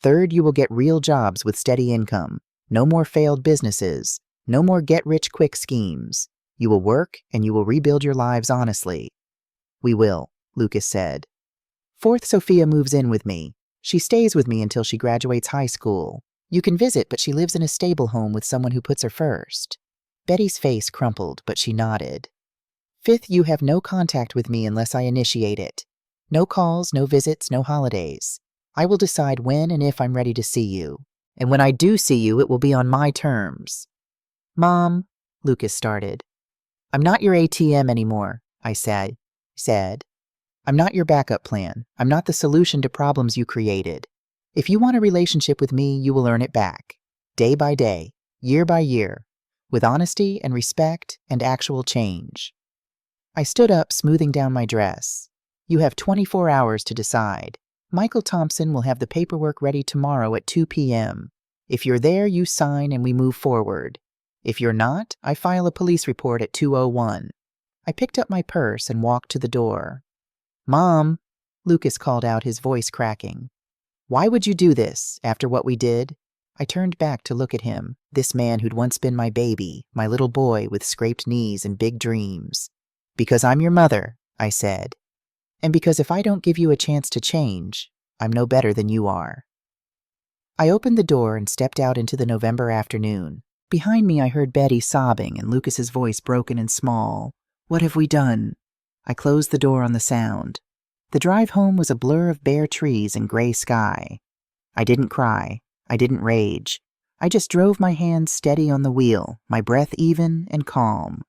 Third, you will get real jobs with steady income. No more failed businesses. No more get-rich-quick schemes. You will work and you will rebuild your lives honestly. We will, Lucas said. Fourth, Sophia moves in with me. She stays with me until she graduates high school. You can visit, but she lives in a stable home with someone who puts her first. Betty's face crumpled, but she nodded. Fifth, you have no contact with me unless I initiate it. No calls, no visits, no holidays. I will decide when and if I'm ready to see you. And when I do see you, it will be on my terms. Mom, Lucas started. I'm not your ATM anymore, I said. I'm not your backup plan. I'm not the solution to problems you created. If you want a relationship with me, you will earn it back. Day by day, year by year, with honesty and respect and actual change. I stood up, smoothing down my dress. You have 24 hours to decide. Michael Thompson will have the paperwork ready tomorrow at 2 p.m. If you're there, you sign and we move forward. If you're not, I file a police report at 2:01. I picked up my purse and walked to the door. Mom, Lucas called out, his voice cracking. Why would you do this, after what we did? I turned back to look at him, this man who'd once been my baby, my little boy with scraped knees and big dreams. Because I'm your mother, I said. And because if I don't give you a chance to change, I'm no better than you are. I opened the door and stepped out into the November afternoon. Behind me I heard Betty sobbing and Lucas's voice broken and small. What have we done? I closed the door on the sound. The drive home was a blur of bare trees and gray sky. I didn't cry. I didn't rage. I just drove my hands steady on the wheel, my breath even and calm.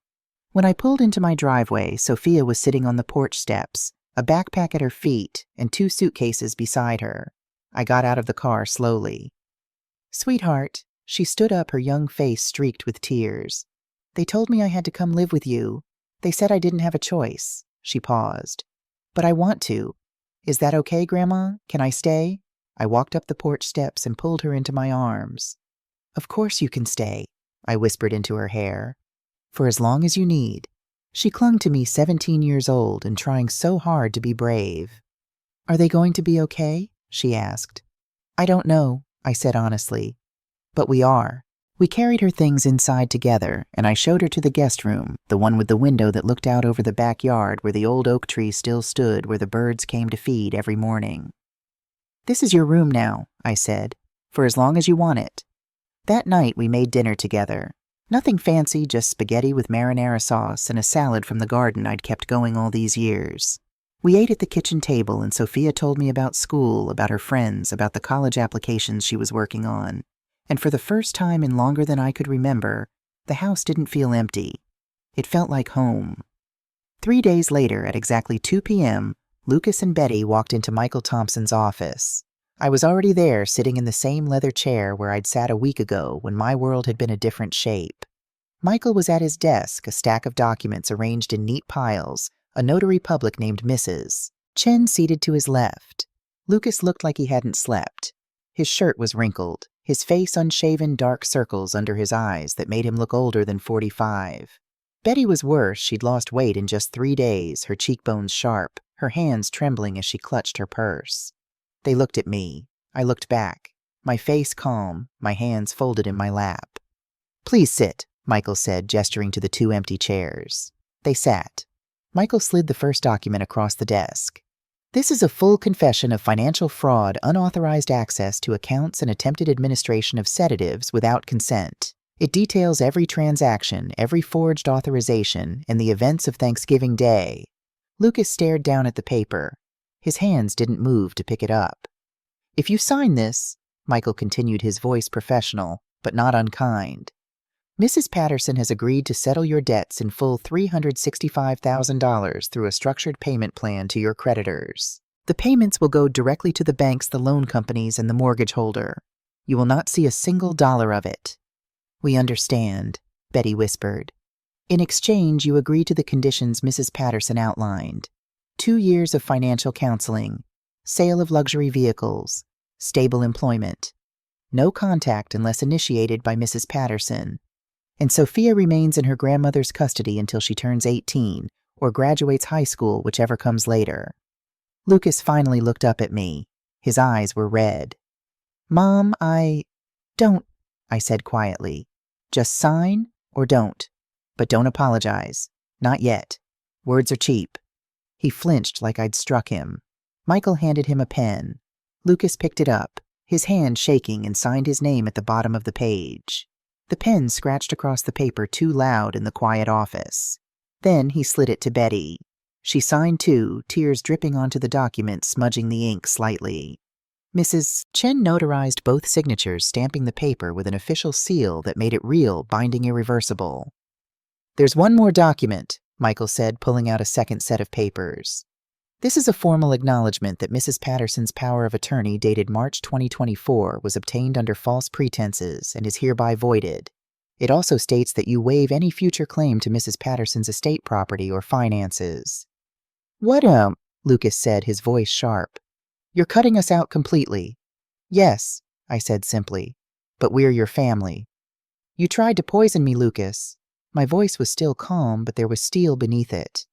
When I pulled into my driveway, Sophia was sitting on the porch steps, a backpack at her feet and 2 suitcases beside her. I got out of the car slowly. Sweetheart, she stood up, her young face streaked with tears. They told me I had to come live with you. They said I didn't have a choice. She paused. But I want to. Is that okay, Grandma? Can I stay? I walked up the porch steps and pulled her into my arms. Of course you can stay, I whispered into her hair. For as long as you need. She clung to me, 17 years old and trying so hard to be brave. Are they going to be okay? She asked. I don't know, I said honestly. But we are. We carried her things inside together, and I showed her to the guest room, the one with the window that looked out over the backyard where the old oak tree still stood where the birds came to feed every morning. This is your room now, I said, for as long as you want it. That night we made dinner together. Nothing fancy, just spaghetti with marinara sauce and a salad from the garden I'd kept going all these years. We ate at the kitchen table, and Sophia told me about school, about her friends, about the college applications she was working on. And for the first time in longer than I could remember, the house didn't feel empty. It felt like home. 3 days later, at exactly 2 p.m., Lucas and Betty walked into Michael Thompson's office. I was already there, sitting in the same leather chair where I'd sat a week ago when my world had been a different shape. Michael was at his desk, a stack of documents arranged in neat piles, a notary public named Mrs. Chen seated to his left. Lucas looked like he hadn't slept. His shirt was wrinkled, his face unshaven, dark circles under his eyes that made him look older than 45. Betty was worse. She'd lost weight in just 3 days, her cheekbones sharp, her hands trembling as she clutched her purse. They looked at me. I looked back, my face calm, my hands folded in my lap. Please sit, Michael said, gesturing to the 2 empty chairs. They sat. Michael slid the first document across the desk. This is a full confession of financial fraud, unauthorized access to accounts, and attempted administration of sedatives without consent. It details every transaction, every forged authorization, and the events of Thanksgiving Day. Lucas stared down at the paper. His hands didn't move to pick it up. If you sign this, Michael continued, his voice professional, but not unkind. Mrs. Patterson has agreed to settle your debts in full $365,000 through a structured payment plan to your creditors. The payments will go directly to the banks, the loan companies, and the mortgage holder. You will not see a single dollar of it. We understand, Betty whispered. In exchange, you agree to the conditions Mrs. Patterson outlined. 2 years of financial counseling, sale of luxury vehicles, stable employment. No contact unless initiated by Mrs. Patterson. And Sophia remains in her grandmother's custody until she turns 18 or graduates high school, whichever comes later. Lucas finally looked up at me. His eyes were red. Mom, don't, I said quietly. Just sign or don't. But don't apologize. Not yet. Words are cheap. He flinched like I'd struck him. Michael handed him a pen. Lucas picked it up, his hand shaking, and signed his name at the bottom of the page. The pen scratched across the paper too loud in the quiet office. Then he slid it to Betty. She signed too, tears dripping onto the document, smudging the ink slightly. Mrs. Chen notarized both signatures, stamping the paper with an official seal that made it real, binding irreversible. "There's one more document," Michael said, pulling out a second set of papers. "This is a formal acknowledgement that Mrs. Patterson's power of attorney dated March 2024 was obtained under false pretenses and is hereby voided. It also states that you waive any future claim to Mrs. Patterson's estate property or finances." "What, Lucas said, his voice sharp. "You're cutting us out completely." "Yes," I said simply, "but we're your family." "You tried to poison me, Lucas." My voice was still calm, but there was steel beneath it.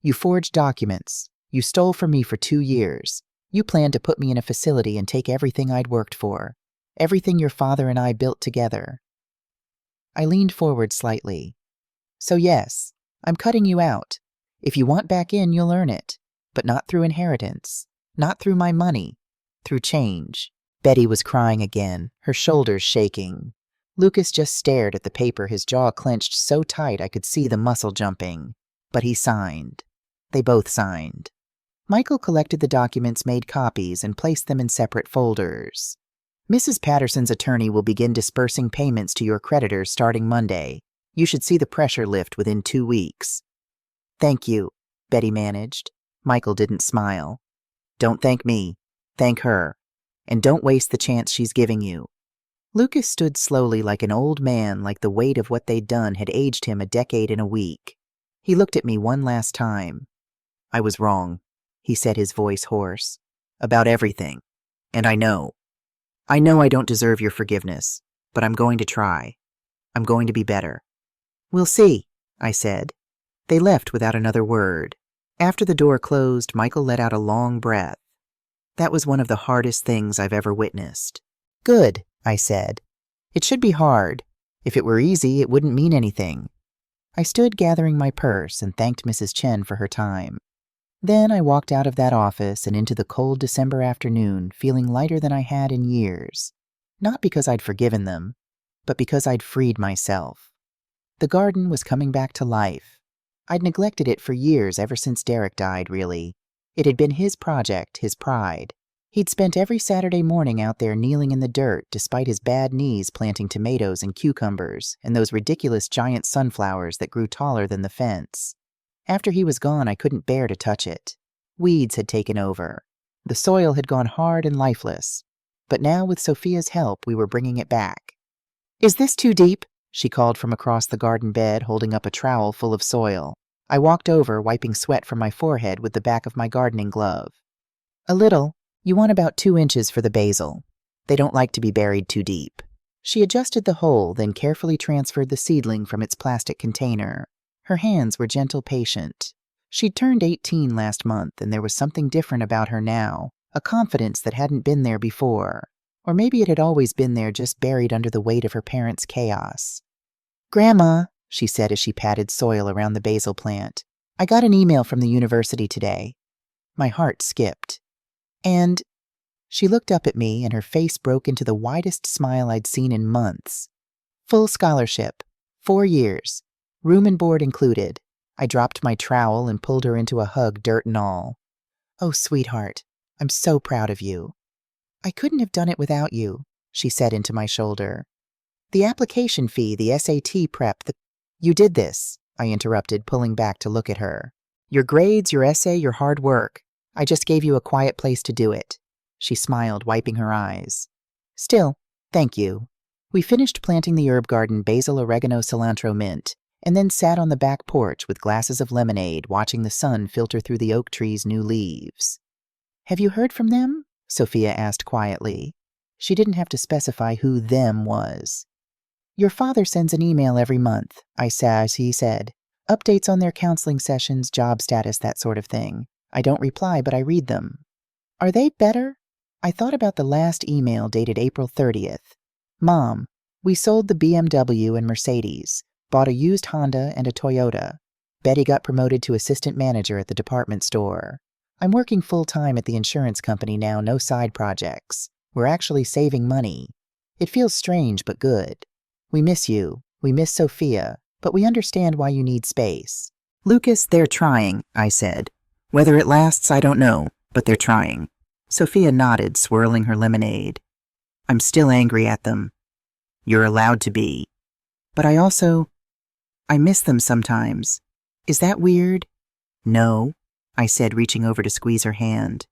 "You forged documents. You stole from me for 2 years. You planned to put me in a facility and take everything I'd worked for, everything your father and I built together." I leaned forward slightly. "So yes, I'm cutting you out. If you want back in, you'll earn it, but not through inheritance. Not through my money, through change." Betty was crying again, her shoulders shaking. Lucas just stared at the paper, his jaw clenched so tight I could see the muscle jumping. But he signed. They both signed. Michael collected the documents, made copies, and placed them in separate folders. "Mrs. Patterson's attorney will begin dispersing payments to your creditors starting Monday. You should see the pressure lift within 2 weeks." "Thank you," Betty managed. Michael didn't smile. "Don't thank me. Thank her. And don't waste the chance she's giving you." Lucas stood slowly like an old man, like the weight of what they'd done had aged him a decade in a week. He looked at me one last time. "I was wrong," he said, his voice hoarse. "About everything. And I know I don't deserve your forgiveness, but I'm going to try. I'm going to be better." "We'll see," I said. They left without another word. After the door closed, Michael let out a long breath. "That was one of the hardest things I've ever witnessed." "Good," I said. "It should be hard. If it were easy, it wouldn't mean anything." I stood gathering my purse and thanked Mrs. Chen for her time. Then I walked out of that office and into the cold December afternoon, feeling lighter than I had in years. Not because I'd forgiven them, but because I'd freed myself. The garden was coming back to life. I'd neglected it for years, ever since Derek died, really. It had been his project, his pride. He'd spent every Saturday morning out there kneeling in the dirt, despite his bad knees, planting tomatoes and cucumbers and those ridiculous giant sunflowers that grew taller than the fence. After he was gone, I couldn't bear to touch it. Weeds had taken over. The soil had gone hard and lifeless. But now, with Sophia's help, we were bringing it back. "Is this too deep?" she called from across the garden bed, holding up a trowel full of soil. I walked over, wiping sweat from my forehead with the back of my gardening glove. "A little. You want about 2 inches for the basil. They don't like to be buried too deep." She adjusted the hole, then carefully transferred the seedling from its plastic container. Her hands were gentle, patient. She'd turned 18 last month, and there was something different about her now, a confidence that hadn't been there before. Or maybe it had always been there, just buried under the weight of her parents' chaos. "Grandma," she said as she patted soil around the basil plant, "I got an email from the university today." My heart skipped. "And—" She looked up at me, and her face broke into the widest smile I'd seen in months. "Full scholarship. 4 years. Room and board included." I dropped my trowel and pulled her into a hug, dirt and all. "Oh, sweetheart, I'm so proud of you." "I couldn't have done it without you," she said into my shoulder. "The application fee, the SAT prep, You did this," I interrupted, pulling back to look at her. "Your grades, your essay, your hard work. I just gave you a quiet place to do it." She smiled, wiping her eyes. "Still, thank you." We finished planting the herb garden, basil, oregano, cilantro, mint, and then sat on the back porch with glasses of lemonade, watching the sun filter through the oak tree's new leaves. "Have you heard from them?" Sophia asked quietly. She didn't have to specify who them was. "Your father sends an email every month," I said, as he said. "Updates on their counseling sessions, job status, that sort of thing. I don't reply, but I read them." "Are they better?" I thought about the last email dated April 30th. "Mom, we sold the BMW and Mercedes, bought a used Honda and a Toyota. Betty got promoted to assistant manager at the department store. I'm working full-time at the insurance company now, no side projects. We're actually saving money. It feels strange but good. We miss you. We miss Sophia, but we understand why you need space. Lucas, they're trying, I said. Whether it lasts, I don't know, but they're trying. Sophia nodded, swirling her lemonade. I'm still angry at them. You're allowed to be. But I miss them sometimes. Is that weird? No, I said, reaching over to squeeze her hand.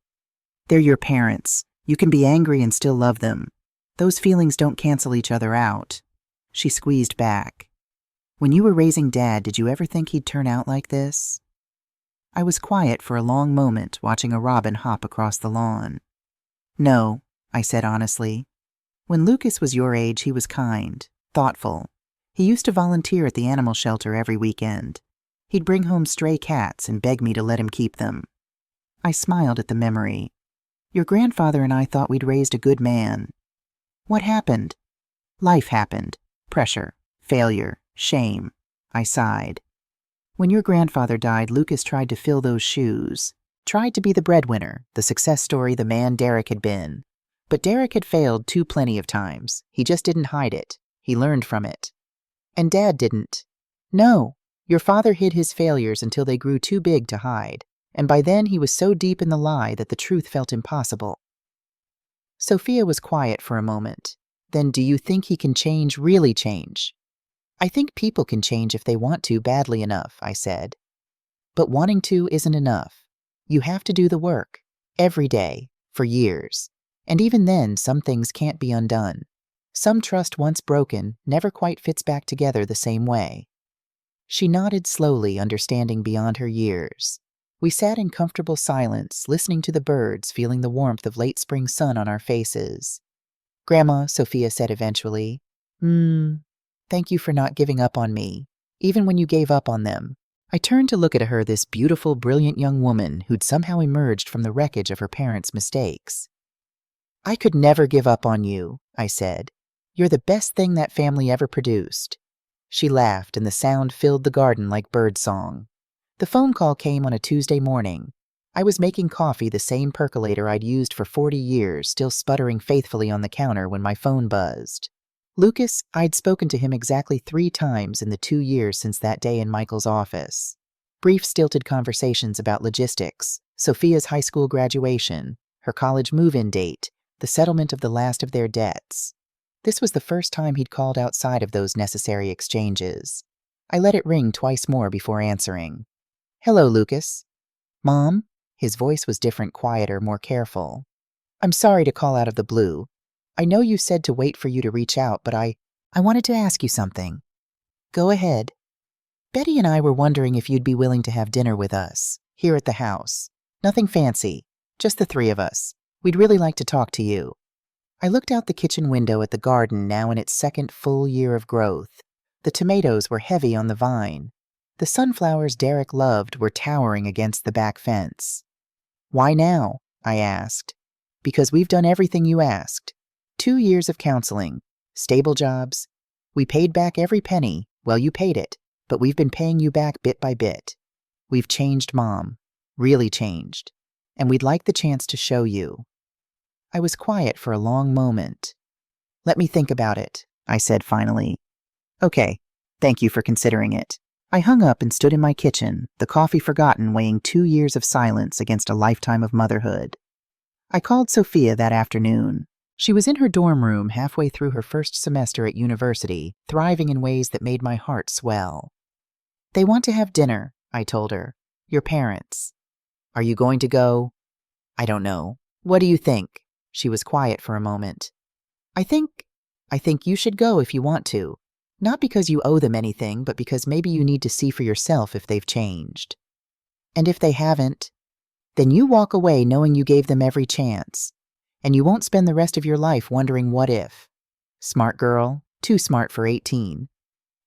They're your parents. You can be angry and still love them. Those feelings don't cancel each other out. She squeezed back. When you were raising Dad, did you ever think he'd turn out like this? I was quiet for a long moment, watching a robin hop across the lawn. No, I said honestly. When Lucas was your age, he was kind, thoughtful. He used to volunteer at the animal shelter every weekend. He'd bring home stray cats and beg me to let him keep them. I smiled at the memory. Your grandfather and I thought we'd raised a good man. What happened? Life happened. Pressure, failure, shame. I sighed. When your grandfather died, Lucas tried to fill those shoes. Tried to be the breadwinner, the success story the man Derek had been. But Derek had failed too plenty of times. He just didn't hide it. He learned from it. And Dad didn't. No, your father hid his failures until they grew too big to hide. And by then he was so deep in the lie that the truth felt impossible. Sophia was quiet for a moment. Then do you think he can change, really change? I think people can change if they want to badly enough, I said. But wanting to isn't enough. You have to do the work, every day, for years. And even then, some things can't be undone. Some trust once broken never quite fits back together the same way. She nodded slowly, understanding beyond her years. We sat in comfortable silence, listening to the birds, feeling the warmth of late spring sun on our faces. Grandma, Sophia said eventually, thank you for not giving up on me, even when you gave up on them. I turned to look at her, this beautiful, brilliant young woman who'd somehow emerged from the wreckage of her parents' mistakes. I could never give up on you, I said. You're the best thing that family ever produced. She laughed, and the sound filled the garden like birdsong. The phone call came on a Tuesday morning. I was making coffee, the same percolator I'd used for 40 years, still sputtering faithfully on the counter when my phone buzzed. Lucas, I'd spoken to him exactly 3 times in the 2 years since that day in Michael's office. Brief, stilted conversations about logistics, Sophia's high school graduation, her college move-in date, the settlement of the last of their debts. This was the first time he'd called outside of those necessary exchanges. I let it ring twice more before answering. Hello, Lucas. Mom? His voice was different, quieter, more careful. I'm sorry to call out of the blue. I know you said to wait for you to reach out, but I wanted to ask you something. Go ahead. Betty and I were wondering if you'd be willing to have dinner with us, here at the house. Nothing fancy, just the 3 of us. We'd really like to talk to you. I looked out the kitchen window at the garden, now in its 2nd full year of growth. The tomatoes were heavy on the vine. The sunflowers Derek loved were towering against the back fence. Why now? I asked. Because we've done everything you asked. 2 years of counseling, stable jobs. We paid back every penny. Well, you paid it, but we've been paying you back bit by bit. We've changed, Mom. Really changed. And we'd like the chance to show you. I was quiet for a long moment. Let me think about it, I said finally. Okay, thank you for considering it. I hung up and stood in my kitchen, the coffee forgotten, weighing 2 years of silence against a lifetime of motherhood. I called Sophia that afternoon. She was in her dorm room halfway through her first semester at university, thriving in ways that made my heart swell. They want to have dinner, I told her. Your parents. Are you going to go? I don't know. What do you think? She was quiet for a moment. I think you should go if you want to. Not because you owe them anything, but because maybe you need to see for yourself if they've changed. And if they haven't, then you walk away knowing you gave them every chance. And you won't spend the rest of your life wondering what if. Smart girl, too smart for 18.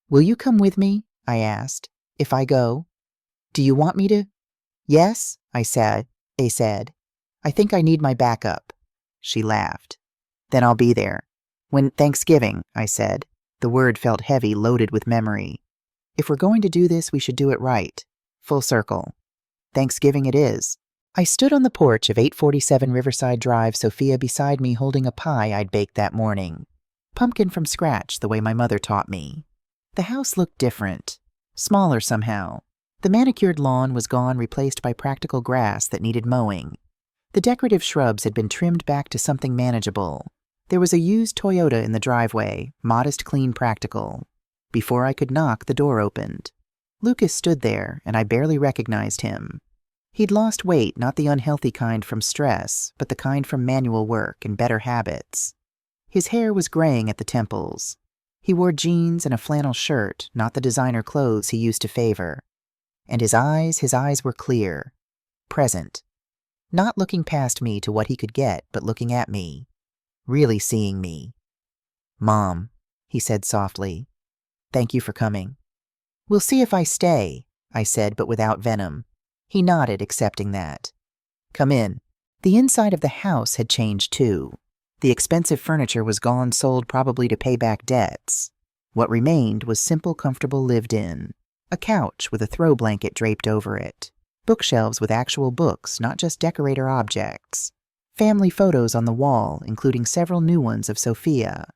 Will you come with me? I asked. If I go? Do you want me to? Yes, I said. They said. I think I need my backup. She laughed. Then I'll be there. When Thanksgiving, I said. The word felt heavy, loaded with memory. If we're going to do this, we should do it right. Full circle. Thanksgiving it is. I stood on the porch of 847 Riverside Drive, Sophia beside me holding a pie I'd baked that morning. Pumpkin from scratch, the way my mother taught me. The house looked different. Smaller somehow. The manicured lawn was gone, replaced by practical grass that needed mowing. The decorative shrubs had been trimmed back to something manageable. There was a used Toyota in the driveway, modest, clean, practical. Before I could knock, the door opened. Lucas stood there, and I barely recognized him. He'd lost weight, not the unhealthy kind from stress, but the kind from manual work and better habits. His hair was graying at the temples. He wore jeans and a flannel shirt, not the designer clothes he used to favor. And his eyes were clear, present. Not looking past me to what he could get, but looking at me, really seeing me. "Mom," he said softly. "Thank you for coming." "We'll see if I stay," I said, but without venom. He nodded, accepting that. "Come in." The inside of the house had changed too. The expensive furniture was gone, sold probably to pay back debts. What remained was simple, comfortable, lived in. A couch with a throw blanket draped over it. Bookshelves with actual books, not just decorator objects. Family photos on the wall, including several new ones of Sophia.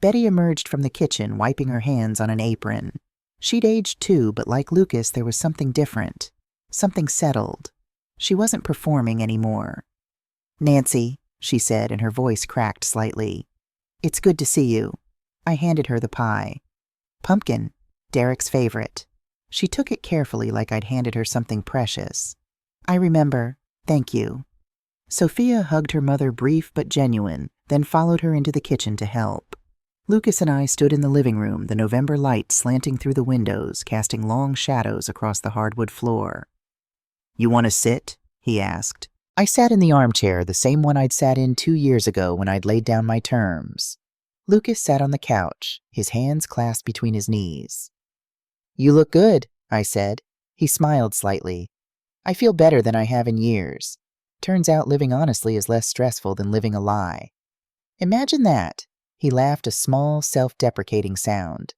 Betty emerged from the kitchen, wiping her hands on an apron. She'd aged too, but like Lucas, there was something different. Something settled. She wasn't performing anymore. "Nancy," she said, and her voice cracked slightly. "It's good to see you." I handed her the pie. Pumpkin, Derek's favorite. She took it carefully like I'd handed her something precious. "I remember. Thank you." Sophia hugged her mother, brief but genuine, then followed her into the kitchen to help. Lucas and I stood in the living room, the November light slanting through the windows, casting long shadows across the hardwood floor. "You want to sit?" he asked. I sat in the armchair, the same one I'd sat in 2 years ago when I'd laid down my terms. Lucas sat on the couch, his hands clasped between his knees. "You look good," I said. He smiled slightly. "I feel better than I have in years. Turns out living honestly is less stressful than living a lie." "Imagine that." He laughed, a small, self-deprecating sound.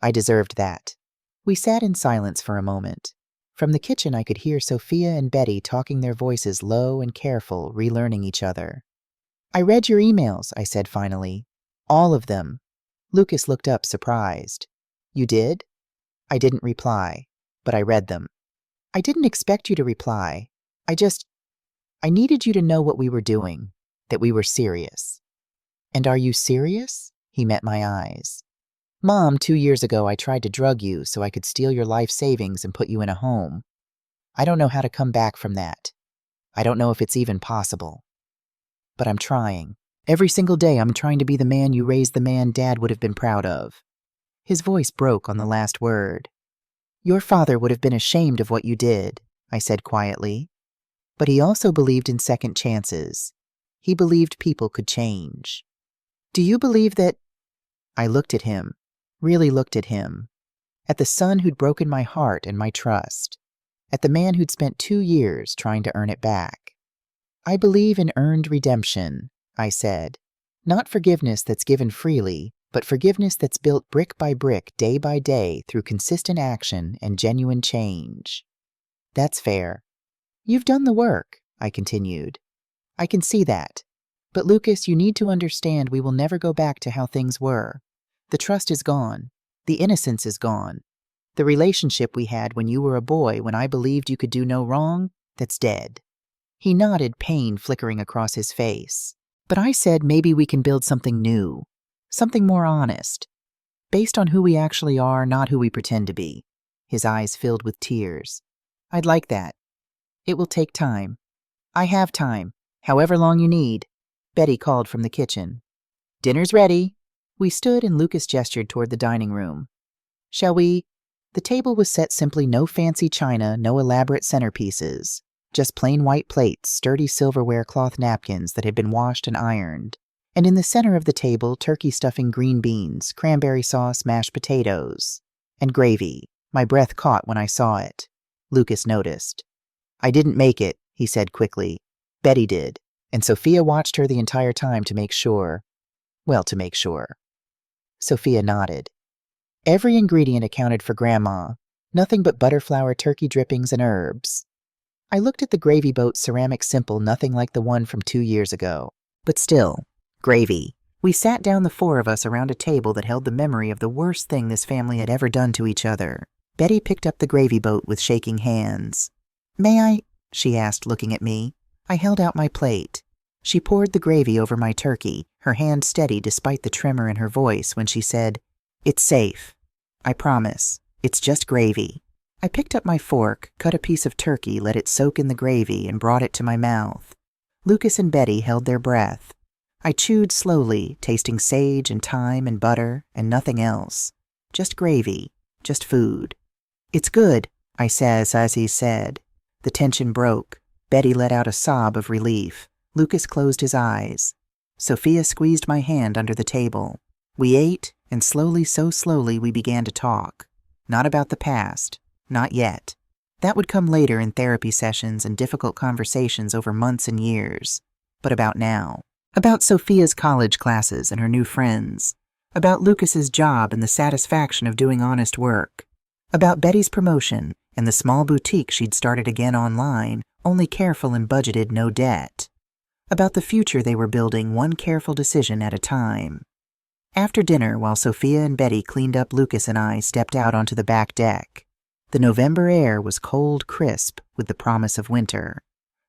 I deserved that. We sat in silence for a moment. From the kitchen I could hear Sophia and Betty talking, their voices low and careful, relearning each other. "I read your emails," I said finally. "All of them." Lucas looked up, surprised. "You did?" I didn't reply, but I read them. "I didn't expect you to reply. I needed you to know what we were doing, that we were serious." "And are you serious?" He met my eyes. "Mom, 2 years ago I tried to drug you so I could steal your life savings and put you in a home. I don't know how to come back from that. I don't know if it's even possible. But I'm trying. Every single day I'm trying to be the man you raised, the man Dad would have been proud of." His voice broke on the last word. "Your father would have been ashamed of what you did," I said quietly. "But he also believed in second chances. He believed people could change. Do you believe that—" I looked at him, really looked at him, at the son who'd broken my heart and my trust, at the man who'd spent 2 years trying to earn it back. "I believe in earned redemption," I said. "Not forgiveness that's given freely, but forgiveness that's built brick by brick, day by day, through consistent action and genuine change." "That's fair. You've done the work," I continued. "I can see that. But Lucas, you need to understand we will never go back to how things were. The trust is gone. The innocence is gone. The relationship we had when you were a boy, when I believed you could do no wrong, that's dead." He nodded, pain flickering across his face. But I said maybe we can build something new, something more honest, based on who we actually are, not who we pretend to be. His eyes filled with tears. "I'd like that. It will take time." "I have time, however long you need." Betty called from the kitchen. "Dinner's ready." We stood and Lucas gestured toward the dining room. "Shall we—" The table was set simply, no fancy china, no elaborate centerpieces. Just plain white plates, sturdy silverware, cloth napkins that had been washed and ironed. And in the center of the table, turkey stuffing, green beans, cranberry sauce, mashed potatoes, and gravy. My breath caught when I saw it. Lucas noticed. "I didn't make it," he said quickly. "Betty did. And Sophia watched her the entire time to make sure. Well, to make sure." Sophia nodded. "Every ingredient accounted for Grandma. Nothing but butterflower, turkey drippings, and herbs." I looked at the gravy boat, ceramic, simple, nothing like the one from 2 years ago. But still, gravy. We sat down, the 4 of us, around a table that held the memory of the worst thing this family had ever done to each other. Betty picked up the gravy boat with shaking hands. "May I?" she asked, looking at me. I held out my plate. She poured the gravy over my turkey, her hand steady despite the tremor in her voice when she said, "It's safe. I promise. It's just gravy." I picked up my fork, cut a piece of turkey, let it soak in the gravy, and brought it to my mouth. Lucas and Betty held their breath. I chewed slowly, tasting sage and thyme and butter and nothing else. Just gravy. Just food. "It's good," I says as he said. The tension broke. Betty let out a sob of relief. Lucas closed his eyes. Sophia squeezed my hand under the table. We ate, and slowly, so slowly, we began to talk. Not about the past. Not yet. That would come later in therapy sessions and difficult conversations over months and years. But about now. About Sophia's college classes and her new friends. About Lucas's job and the satisfaction of doing honest work. About Betty's promotion and the small boutique she'd started again online, only careful and budgeted, no debt. About the future they were building, one careful decision at a time. After dinner, while Sophia and Betty cleaned up, Lucas and I stepped out onto the back deck. The November air was cold, crisp, with the promise of winter.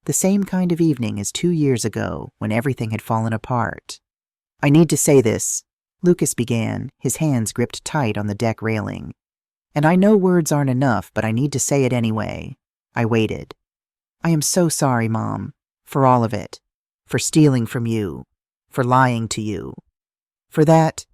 The same kind of evening as 2 years ago, when everything had fallen apart. "I need to say this," Lucas began, his hands gripped tight on the deck railing. "And I know words aren't enough, but I need to say it anyway." I waited. "I am so sorry, Mom, for all of it. For stealing from you. For lying to you. For that—"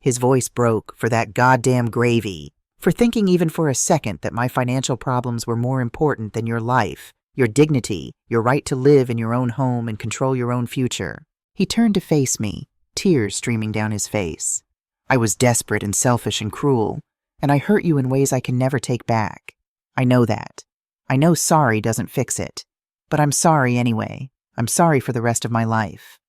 His voice broke. "For that goddamn gravy. For thinking even for a second that my financial problems were more important than your life, your dignity, your right to live in your own home and control your own future." He turned to face me, tears streaming down his face. "I was desperate and selfish and cruel, and I hurt you in ways I can never take back. I know that. I know sorry doesn't fix it. But I'm sorry anyway. I'm sorry for the rest of my life."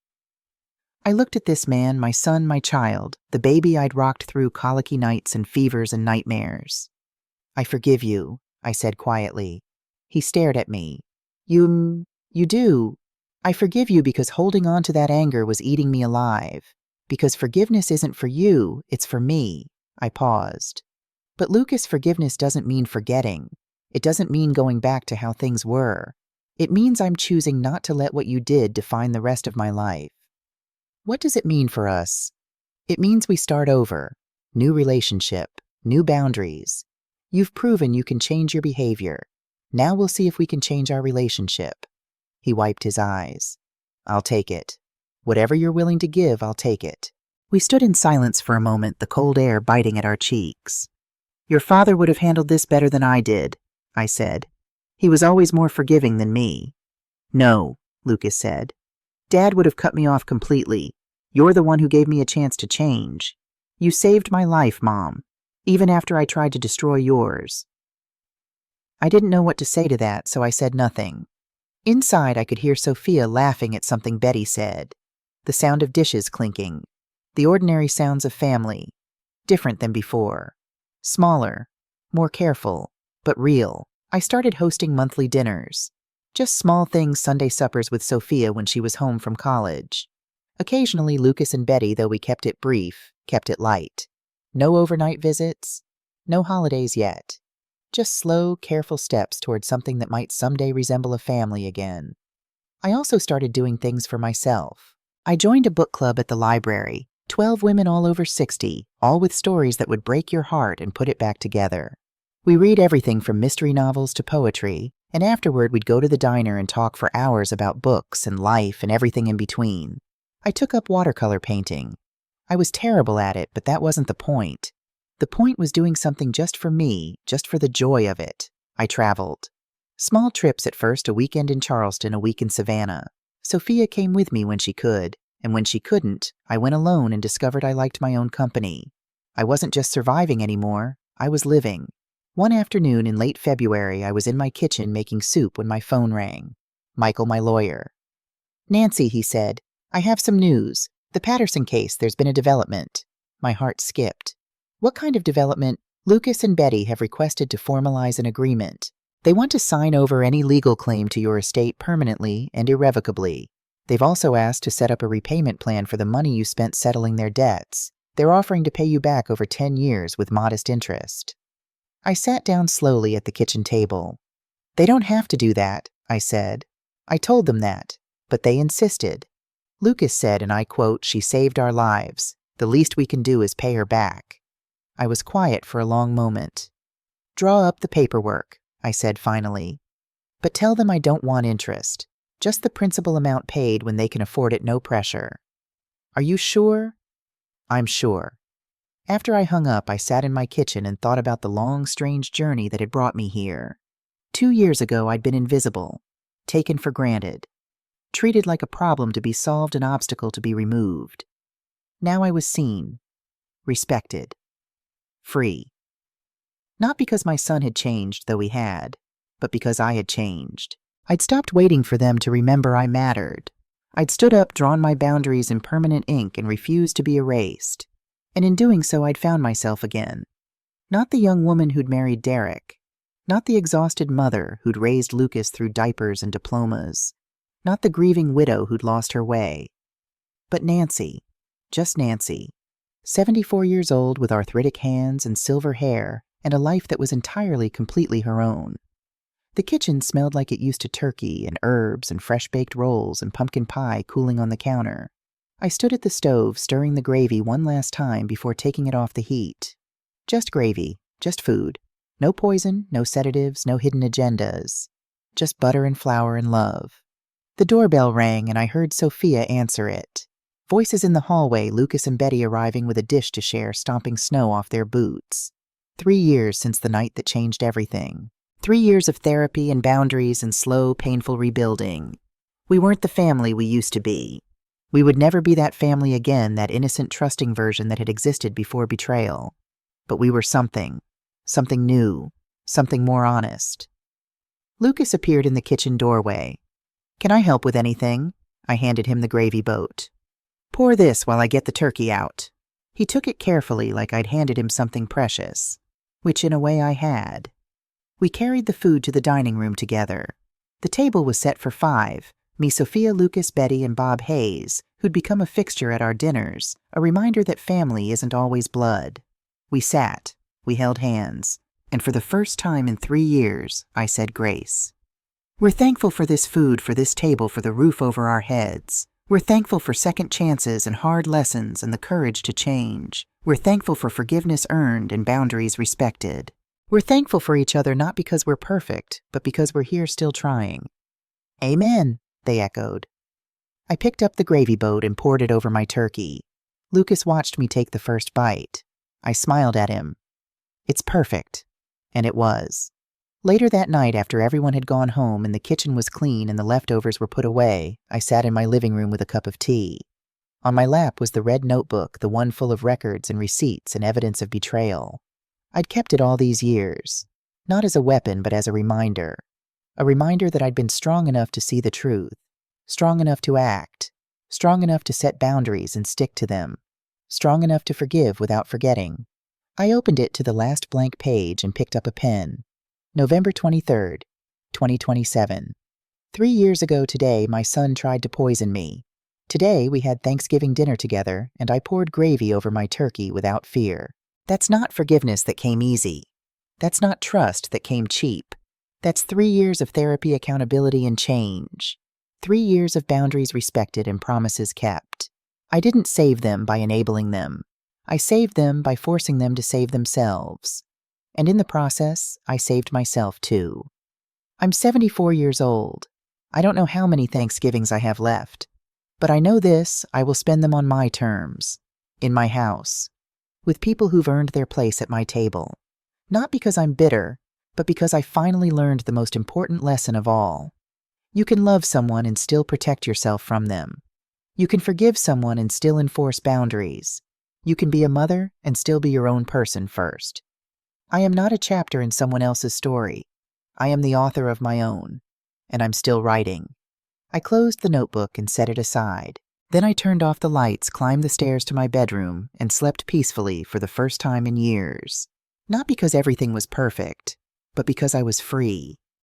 I looked at this man, my son, my child, the baby I'd rocked through colicky nights and fevers and nightmares. "I forgive you," I said quietly. He stared at me. You do? I forgive you because holding on to that anger was eating me alive. Because forgiveness isn't for you, it's for me." I paused. "But Lucas, forgiveness doesn't mean forgetting. It doesn't mean going back to how things were. It means I'm choosing not to let what you did define the rest of my life." "What does it mean for us?" "It means we start over. New relationship. New boundaries. You've proven you can change your behavior. Now we'll see if we can change our relationship." He wiped his eyes. "I'll take it. Whatever you're willing to give, I'll take it." We stood in silence for a moment, the cold air biting at our cheeks. "Your father would have handled this better than I did," I said. "He was always more forgiving than me." "No," Lucas said. "Dad would have cut me off completely. You're the one who gave me a chance to change. You saved my life, Mom, even after I tried to destroy yours." I didn't know what to say to that, so I said nothing. Inside, I could hear Sophia laughing at something Betty said. The sound of dishes clinking. The ordinary sounds of family. Different than before. Smaller. More careful. But real. I started hosting monthly dinners. Just small things, Sunday suppers with Sophia when she was home from college. Occasionally, Lucas and Betty, though we kept it brief, kept it light. No overnight visits. No holidays yet. Just slow, careful steps towards something that might someday resemble a family again. I also started doing things for myself. I joined a book club at the library, 12 women all over 60, all with stories that would break your heart and put it back together. We read everything from mystery novels to poetry, and afterward we'd go to the diner and talk for hours about books and life and everything in between. I took up watercolor painting. I was terrible at it, but that wasn't the point. The point was doing something just for me, just for the joy of it. I traveled. Small trips at first, a weekend in Charleston, a week in Savannah. Sophia came with me when she could, and when she couldn't, I went alone and discovered I liked my own company. I wasn't just surviving anymore, I was living. One afternoon in late February, I was in my kitchen making soup when my phone rang. Michael, my lawyer. "Nancy," he said, "I have some news. The Patterson case, there's been a development." My heart skipped. "What kind of development?" "Lucas and Betty have requested to formalize an agreement. They want to sign over any legal claim to your estate permanently and irrevocably. They've also asked to set up a repayment plan for the money you spent settling their debts. They're offering to pay you back over 10 years with modest interest." I sat down slowly at the kitchen table. "They don't have to do that," I said. "I told them that, but they insisted. Lucas said, and I quote, 'She saved our lives. The least we can do is pay her back.'" I was quiet for a long moment. "Draw up the paperwork," I said finally. "But tell them I don't want interest. Just the principal amount paid when they can afford it, no pressure." "Are you sure?" "I'm sure." After I hung up, I sat in my kitchen and thought about the long, strange journey that had brought me here. 2 years ago, I'd been invisible, taken for granted, treated like a problem to be solved, an obstacle to be removed. Now I was seen, respected, free. Not because my son had changed, though he had, but because I had changed. I'd stopped waiting for them to remember I mattered. I'd stood up, drawn my boundaries in permanent ink, and refused to be erased. And in doing so, I'd found myself again. Not the young woman who'd married Derek. Not the exhausted mother who'd raised Lucas through diapers and diplomas. Not the grieving widow who'd lost her way. But Nancy. Just Nancy. 74 years old with arthritic hands and silver hair and a life that was entirely, completely her own. The kitchen smelled like it used to, turkey and herbs and fresh-baked rolls and pumpkin pie cooling on the counter. I stood at the stove, stirring the gravy one last time before taking it off the heat. Just gravy, just food. No poison, no sedatives, no hidden agendas. Just butter and flour and love. The doorbell rang and I heard Sophia answer it. Voices in the hallway, Lucas and Betty arriving with a dish to share, stomping snow off their boots. 3 years since the night that changed everything. 3 years of therapy and boundaries and slow, painful rebuilding. We weren't the family we used to be. We would never be that family again, that innocent, trusting version that had existed before betrayal. But we were something new, something more honest. Lucas appeared in the kitchen doorway. "Can I help with anything?" I handed him the gravy boat. "Pour this while I get the turkey out." He took it carefully, like I'd handed him something precious, which in a way I had. We carried the food to the dining room together. The table was set for 5. Me, Sophia, Lucas, Betty, and Bob Hayes, who'd become a fixture at our dinners, a reminder that family isn't always blood. We sat, we held hands, and for the first time in 3 years, I said grace. "We're thankful for this food, for this table, for the roof over our heads. We're thankful for second chances and hard lessons and the courage to change. We're thankful for forgiveness earned and boundaries respected. We're thankful for each other not because we're perfect, but because we're here still trying." "Amen," they echoed. I picked up the gravy boat and poured it over my turkey. Lucas watched me take the first bite. I smiled at him. "It's perfect." And it was. Later that night, after everyone had gone home and the kitchen was clean and the leftovers were put away, I sat in my living room with a cup of tea. On my lap was the red notebook, the one full of records and receipts and evidence of betrayal. I'd kept it all these years, not as a weapon but as a reminder that I'd been strong enough to see the truth, strong enough to act, strong enough to set boundaries and stick to them, strong enough to forgive without forgetting. I opened it to the last blank page and picked up a pen. November 23rd, 2027. 3 years ago today, my son tried to poison me. Today, we had Thanksgiving dinner together, and I poured gravy over my turkey without fear. That's not forgiveness that came easy. That's not trust that came cheap. That's 3 years of therapy, accountability, and change. 3 years of boundaries respected and promises kept. I didn't save them by enabling them. I saved them by forcing them to save themselves. And in the process, I saved myself too. I'm 74 years old. I don't know how many Thanksgivings I have left. But I know this, I will spend them on my terms, in my house, with people who've earned their place at my table. Not because I'm bitter, but because I finally learned the most important lesson of all. You can love someone and still protect yourself from them. You can forgive someone and still enforce boundaries. You can be a mother and still be your own person first. I am not a chapter in someone else's story. I am the author of my own, and I'm still writing. I closed the notebook and set it aside. Then I turned off the lights, climbed the stairs to my bedroom, and slept peacefully for the first time in years. Not because everything was perfect, but because I was free.